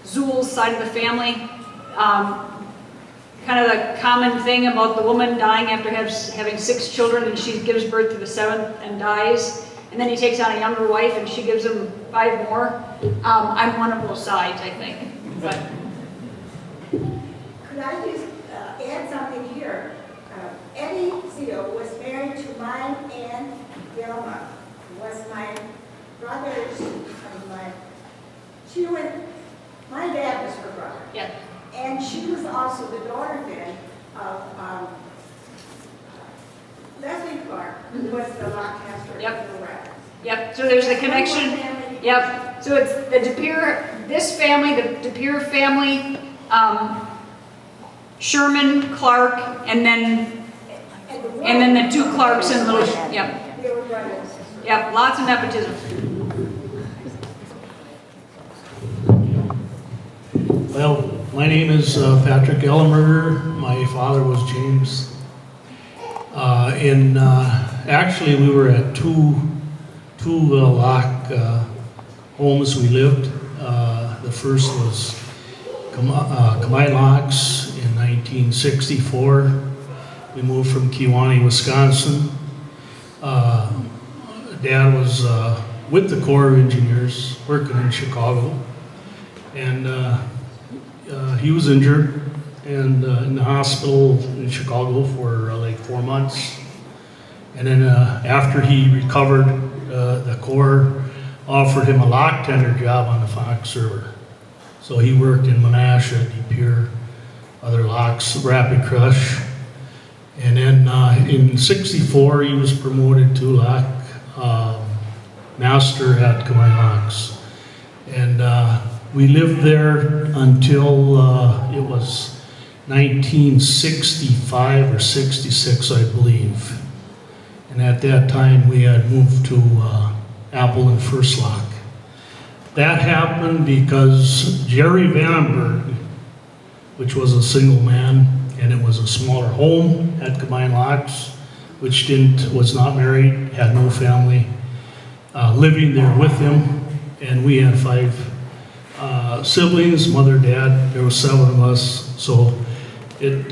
Zuhl's side of the family. Kind of the common thing about the woman dying after having 6 children, and she gives birth to the 7th and dies, and then he takes on a younger wife and she gives him 5 more. I'm one of both sides, I think. But Could I just add something here? Eddie Zio was married to my Aunt Vilma, was my brother's, my dad was her brother. Yeah. And she was also the daughter then of Leslie Clark, who was the lockmaster of the Rapids. Yep, so there's the connection. Yep, so it's the De Pere, this family, the De Pere family, Sherman, Clark, and then the 2 Clarks and little, yep. They were brothers. Yep, lots of nepotism. Well, my name is Patrick Ellenberger. My father was James. Actually, we were at two lock homes we lived. The first was Kamai Locks in 1964. We moved from Kewanee, Wisconsin. Dad was with the Corps of Engineers working in Chicago. And he was injured and in the hospital in Chicago for like 4 months. And then after he recovered, the Corps offered him a locktender job on the Fox River. So he worked in Menasha, De Pere, other locks, Rapid Crush. And then in '64, he was promoted to lock master at Kamai Locks. And we lived there until it was 1965 or 66, I believe. And at that time, we had moved to Apple and First Lock. That happened because Jerry Vandenberg, which was a single man, and it was a smaller home at Kamai Locks, which was not married, had no family, living there with him, and we had 5 siblings, mother, dad. There were 7 of us, so it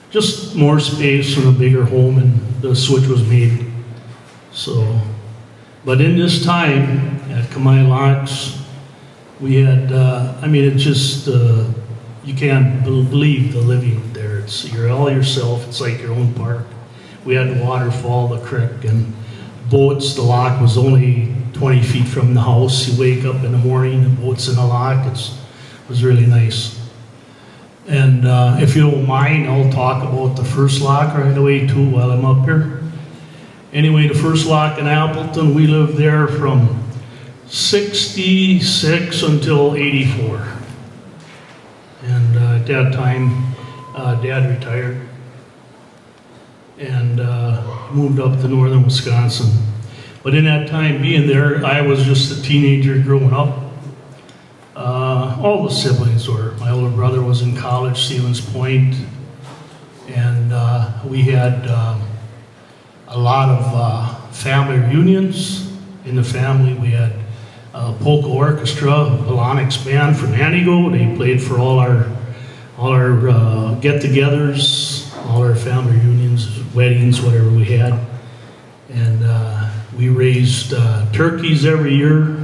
just more space and a bigger home, and the switch was made. So, but in this time at Kamai Locks, we had, it just, you can't believe the living there. You're all yourself. It's like your own park. We had the waterfall, the creek, and boats. The lock was only 20 feet from the house. You wake up in the morning, the boat's in the lock. It was really nice. And if you don't mind, I'll talk about the first lock right away too while I'm up here. Anyway, the first lock in Appleton, we lived there from 66 until 84. And at that time, Dad retired and moved up to northern Wisconsin. But in that time being there, I was just a teenager growing up. All the siblings were. My older brother was in college, Stevens Point, and we had a lot of family reunions in the family. We had a polka orchestra, a Polonics band from Antigo. They played for all our get-togethers, all our family reunions, weddings, whatever we had. And we raised turkeys every year,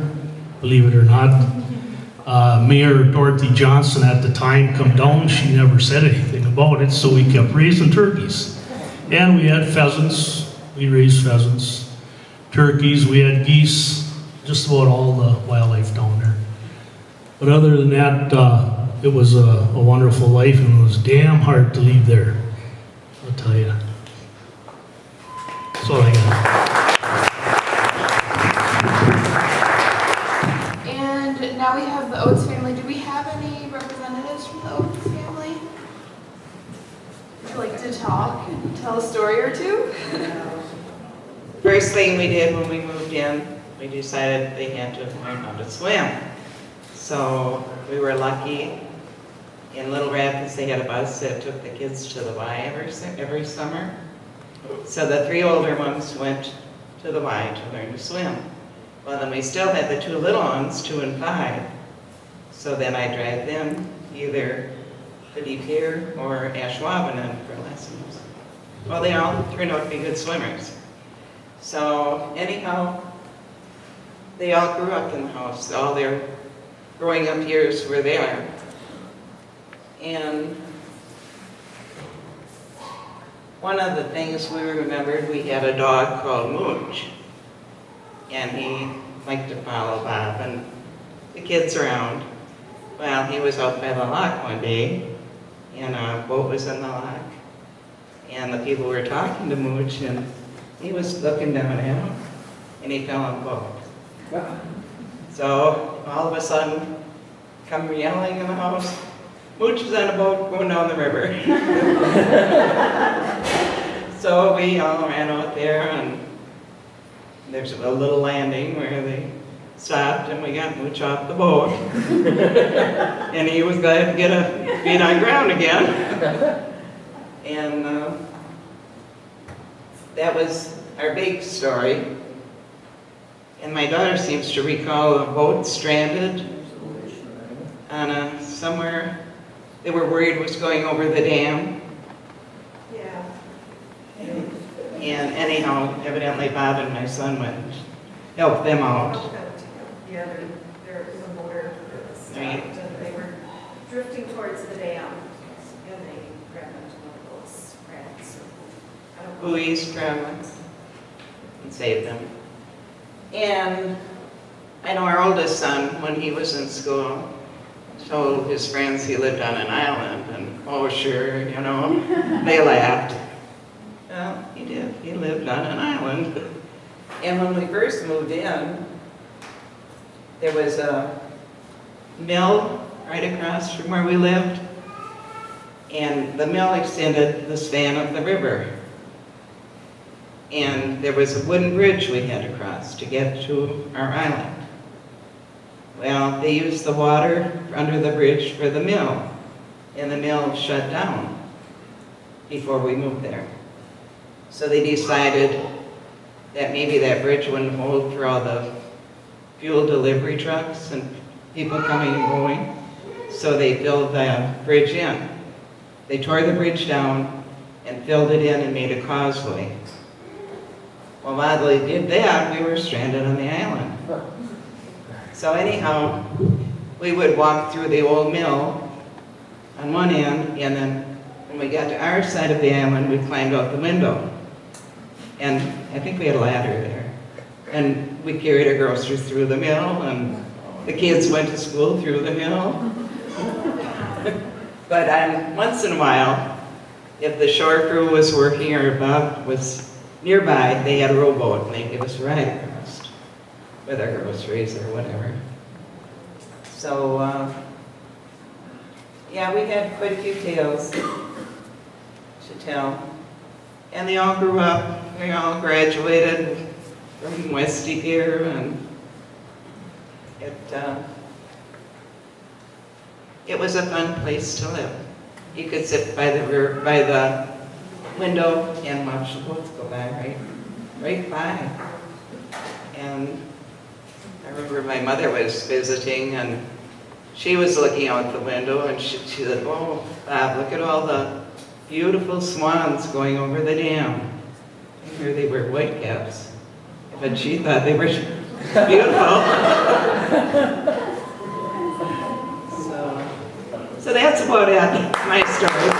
believe it or not. Mayor Dorothy Johnson at the time come down, she never said anything about it, so we kept raising turkeys. And we had pheasants, we raised pheasants, turkeys, we had geese, just about all the wildlife down there. But other than that, it was a wonderful life, and it was damn hard to leave there, I'll tell you. That's all I got. And now we have the Oates family. Do we have any representatives from the Oates family? Would you like to talk and tell a story or two? First thing we did when we moved in, we decided they had to learn how to swim. So we were lucky. In Little Rapids, they had a bus that took the kids to the Y every summer. So the 3 older ones went to the Y to learn to swim. Well, then we still had the 2 little ones, 2 and 5. So then I dragged them either to Deep Pier or Ashwaubenon for lessons. Well, they all turned out to be good swimmers. So anyhow, they all grew up in the house. All their growing up years were there. And one of the things we remembered, we had a dog called Mooch. And he liked to follow Bob and the kids around. Well, he was out by the lock one day, and a boat was in the lock. And the people were talking to Mooch, and he was looking down at him, and he fell on the boat. So all of a sudden, come yelling in the house, Mooch is on a boat going down the river. So we all ran out there, and there's a little landing where they stopped, and we got Mooch off the boat. And he was glad to get a feet on ground again. And that was our big story. And my daughter seems to recall a boat stranded on somewhere they were worried was going over the dam. Yeah. And anyhow, evidently Bob and my son went and helped them out. Yeah, there was a motor that was stopped, and they were drifting towards the dam, and they grabbed onto one of those rafts. I don't know. Buoys from and saved them. And I know our oldest son, when he was in school, told his friends he lived on an island, and oh sure, you know, they laughed. Well, he did. He lived on an island. And when we first moved in, there was a mill right across from where we lived, and the mill extended the span of the river. And there was a wooden bridge we had to cross to get to our island. Well, they used the water under the bridge for the mill, and the mill shut down before we moved there. So they decided that maybe that bridge wouldn't hold for all the fuel delivery trucks and people coming and going. So they filled the bridge in. They tore the bridge down and filled it in and made a causeway. Well, while they did that, we were stranded on the island. So anyhow, we would walk through the old mill on one end, and then when we got to our side of the island, we climbed out the window. And I think we had a ladder there. And we carried our groceries through the mill, and the kids went to school through the mill. But once in a while, if the shore crew was working or Bob was nearby, they had a rowboat, and they'd give us a ride across with our groceries or whatever. So, yeah, we had quite a few tales to tell. And they all grew up, we all graduated, from Westy Pier, and it was a fun place to live. You could sit by the window and watch the boats go by right by. And I remember my mother was visiting, and she was looking out the window, and she said, "Oh, Bob, look at all the beautiful swans going over the dam." And here they were whitecaps, but she thought they were beautiful. So that's about it, my story.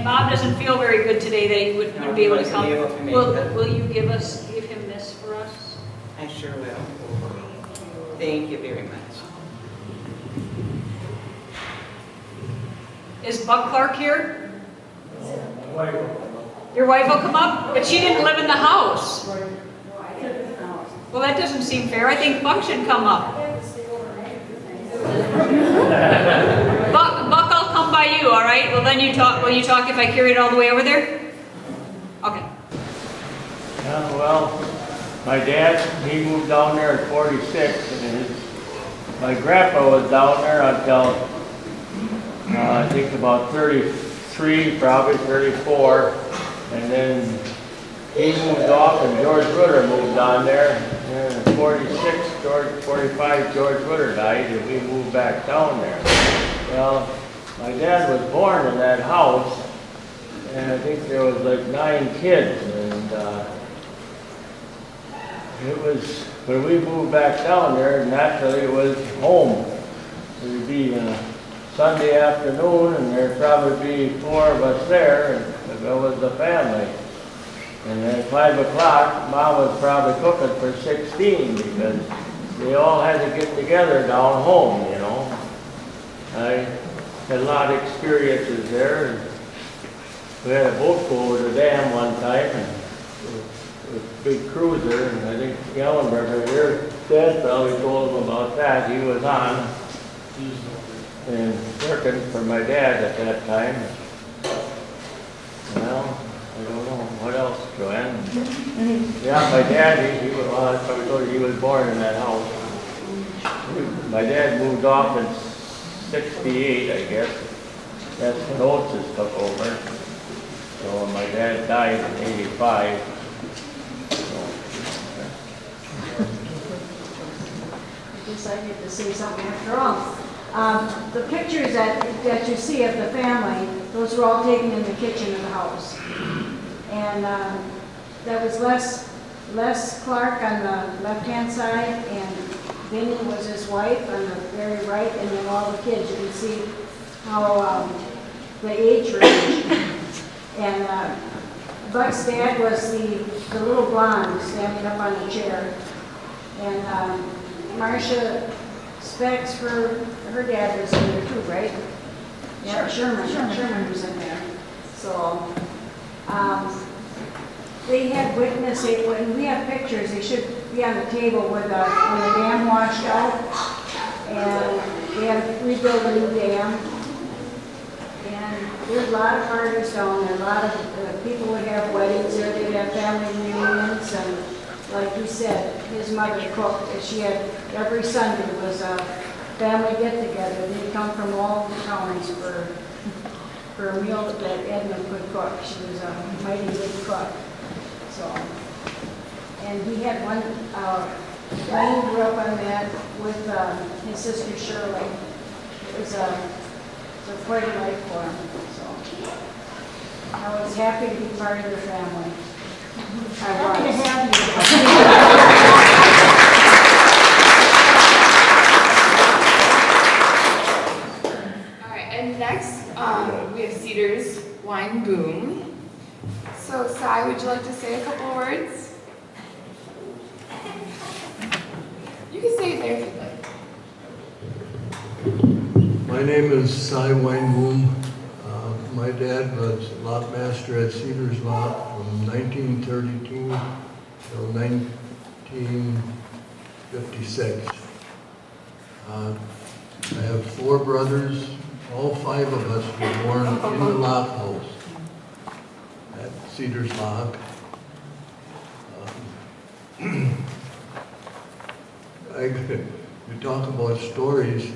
Bob doesn't feel very good today that he wouldn't be able to come. Will you give him this for us? I sure will. Thank you very much. Is Buck Clark here? Your wife will come up? But she didn't live in the house. Well, that doesn't seem fair. I think Buck should come up. Buck, I'll come by you, all right? Well, then will you talk if I carry it all the way over there? Okay. Yeah, well, my dad, he moved down there at 46, and my grandpa was down there until, I think about 33, probably 34, and then he moved off, and George Ritter moved down there, and in 45, George Ritter died, and we moved back down there. Well, my dad was born in that house, and I think there was like 9 kids, and it was, when we moved back down there, naturally it was home. It would be Sunday afternoon, and there'd probably be 4 of us there, and it was the family. And at 5 o'clock, Mom was probably cooking for 16, because they all had to get together down home, you know. I had a lot of experiences there. We had a boat go over the dam one time, and it was a big cruiser, and I think Ellenberger, your dad probably told him about that. He was on and working for my dad at that time. Well, I don't know. What else, Joanne? Yeah, my dad, well, I probably told you, he was born in that house. My dad moved off in 68, I guess. That's when Oates took over. So my dad died in 85. I decided to say something after all. The pictures that you see of the family, those were all taken in the kitchen of the house. And that was Les Clark on the left-hand side, and Vinny was his wife on the very right, and then all the kids. You can see how the age range. And Buck's dad was the little blonde standing up on the chair. And Marcia Specs, her dad was in there too, right? Yeah, Sherman was in there. So they had witnessed it, when we have pictures, they should be on the table when the dam washed out, and they had to rebuild a new dam. And there's a lot of parties down there, a lot of people would have weddings there, they'd have family reunions, and like you said, his mother cooked, and she had, every Sunday was a family get-together. They'd come from all the counties for a meal that Edna could cook. She was a mighty good cook. So, and he had one, Wayne grew up on that with his sister Shirley. It was quite a life for him. So, I was happy to be part of their family. Happy to have All right, and next we have Cedars Wine Boom. So, Sai, would you like to say a couple of words? You can say it there if you'd like. My name is Cy Weinboom. My dad was lockmaster at Cedars Lock from 1932 till 1956. I have 4 brothers All 5 of us were born in the lock house at Cedars Lock. You talk about stories.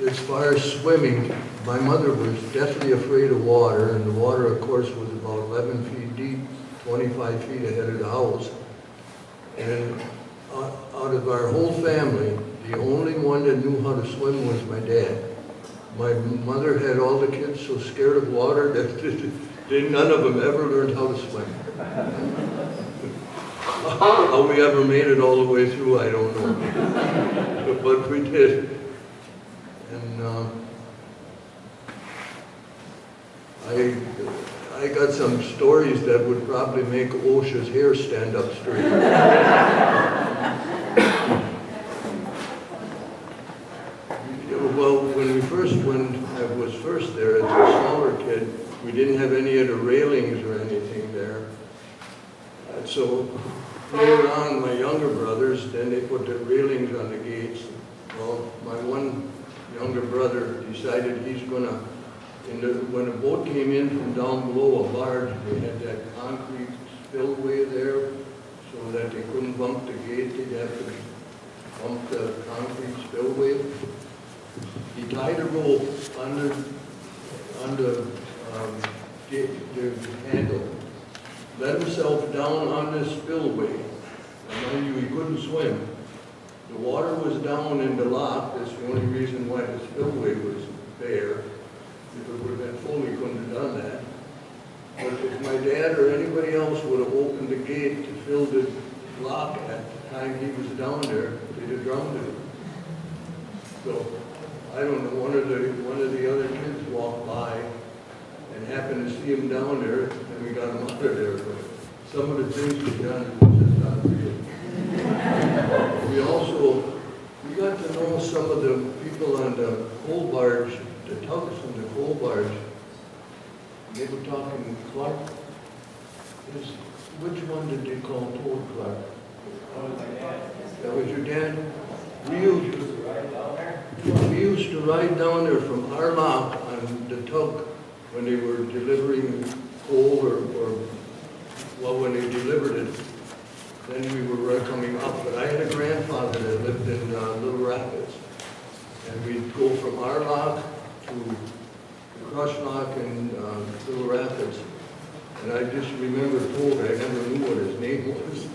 As far as swimming, my mother was deathly afraid of water, and the water, of course, was about 11 feet deep, 25 feet ahead of the house. And out of our whole family, the only one that knew how to swim was my dad. My mother had all the kids so scared of water that none of them ever learned how to swim. How we ever made it all the way through, I don't know. But we did. And I got some stories that would probably make OSHA's hair stand up straight. Well, when I was first there as a smaller kid, we didn't have any of the railings or anything there. So later on, my younger brothers, then they put the railings on the gates. Well, my one younger brother decided he's gonna, when a boat came in from down below, a barge, they had that concrete spillway there so that they couldn't bump the gate, they'd have to bump the concrete spillway. He tied a rope under the handle, let himself down on this spillway, and mind you, he couldn't swim. The water was down in the lock. That's the only reason why the spillway was there. If it would have been full, he couldn't have done that. But if my dad or anybody else would have opened the gate to fill the lock at the time he was down there, they'd have drowned him. So, I don't know, one of the other kids walked by and happened to see him down there, and we got him out of there. But some of the things we done was just not real. We got to know some of the people on the coal barge, the tugs on the coal barge. They were talking Clark. Which one did they call Toad Clark? That was my dad. That was your dad? We used to ride down there from our lock on the tug when they were delivering coal when they delivered it. Then we were coming up, but I had a grandfather that lived in Little Rapids. And we'd go from our lock to the Crush Lock in Little Rapids. And I just remember Toad, I never knew what his name was.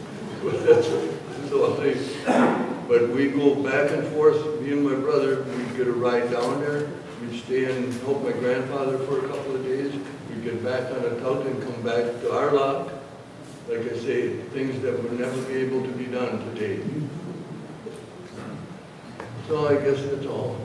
But we'd go back and forth, me and my brother, we'd get a ride down there. We'd stay and help my grandfather for a couple of days. We'd get back on a tug and come back to our lock. Like I say, things that would never be able to be done today. So I guess that's all.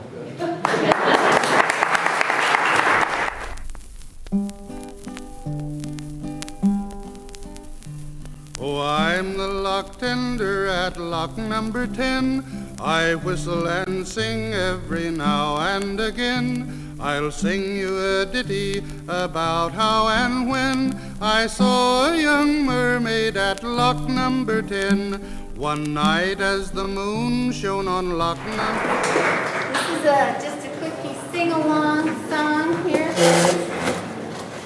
Oh, I'm the lock tender at lock number 10. I whistle and sing every now and again. I'll sing you a ditty about how and when I saw a young mermaid at lock number 10. One night as the moon shone on lock number 10. This is just a quickie sing-along song here.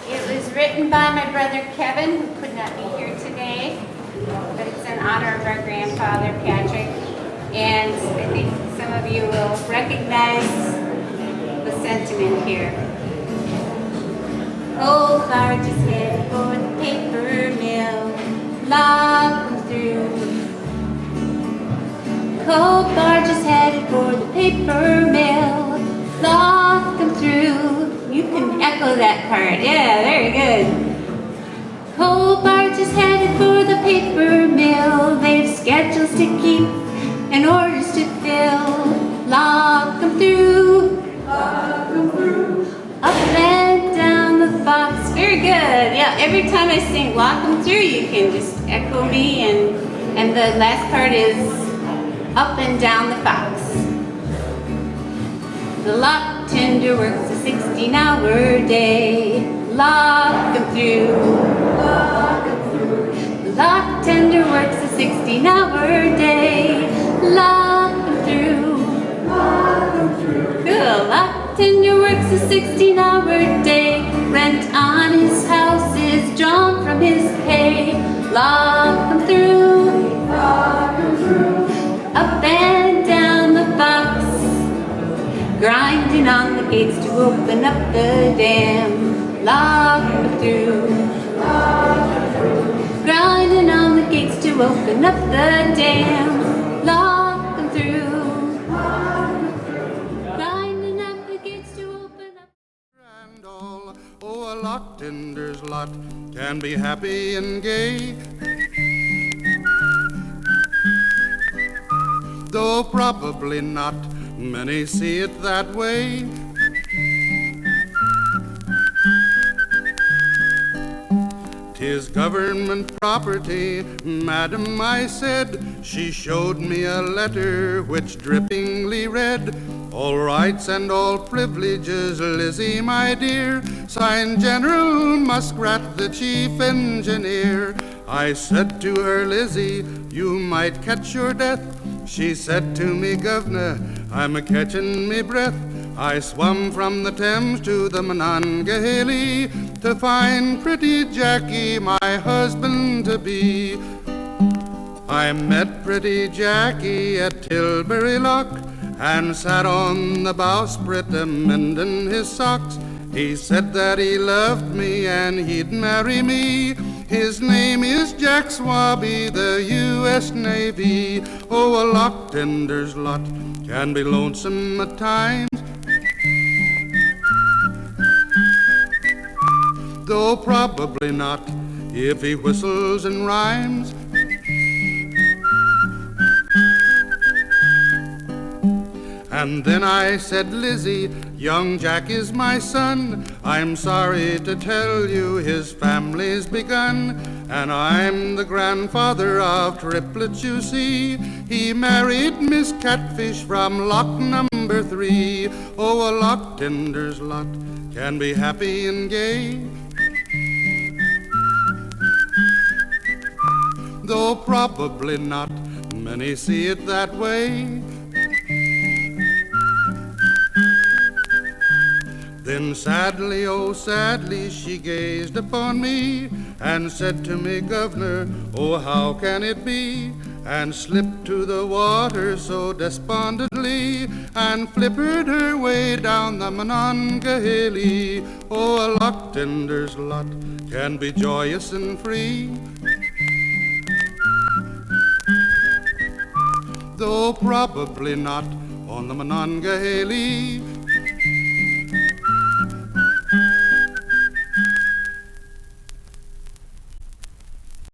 It was written by my brother Kevin, who could not be here today, but it's in honor of our grandfather Patrick. And I think some of you will recognize the sentiment here. Old barge is headed for the paper mill, lock 'em through. Coal barge is headed for the paper mill, lock 'em through. You can echo that part. Yeah, very good. Coal barge is headed for the paper mill. They've schedules to keep and orders to fill. Lock 'em through. Lock 'em through. Up and down the Fox. Very good. Yeah, every time I sing lock 'em through, you can just echo me, and the last part is up and down the Fox. The lock tender works a 16-hour day. Lock 'em through. Lock 'em through. The lock tender works a 16-hour day. Lock 'em through. Lock 'em through. Good. locktender works a 16-hour day. Rent on his house is drawn from his pay. Lock him through, up and down the Fox, grinding on the gates to open up the dam. Lock him through, grinding on the gates to open up the dam. Lock him through, grinding up the gates to open up. And all, oh, a locktender's lot can be happy and gay, though probably not many see it that way. 'Tis government property, madam, I said. She showed me a letter which drippingly read, all rights and all privileges, Lizzie, my dear, signed General Muskrat, the chief engineer. I said to her, Lizzie, you might catch your death. She said to me, Governor, I'm a-catching me breath. I swum from the Thames to the Monongahela to find pretty Jackie, my husband-to-be. I met pretty Jackie at Tilbury Lock and sat on the bowsprit a-mending his socks. He said that he loved me and he'd marry me. His name is Jack Swabby, the U.S. Navy. Oh, a locktender's lot can be lonesome at times, though probably not if he whistles and rhymes. And then I said, Lizzie, young Jack is my son. I'm sorry to tell you his family's begun, and I'm the grandfather of triplets, you see. He married Miss Catfish from lock number 3. Oh, a locktender's lot can be happy and gay, though probably not many see it that way. Then sadly, oh sadly, she gazed upon me and said to me, Governor, oh how can it be? And slipped to the water so despondently and flippered her way down the Monongahela. Oh, a locktender's lot can be joyous and free, though probably not on the Monongahela.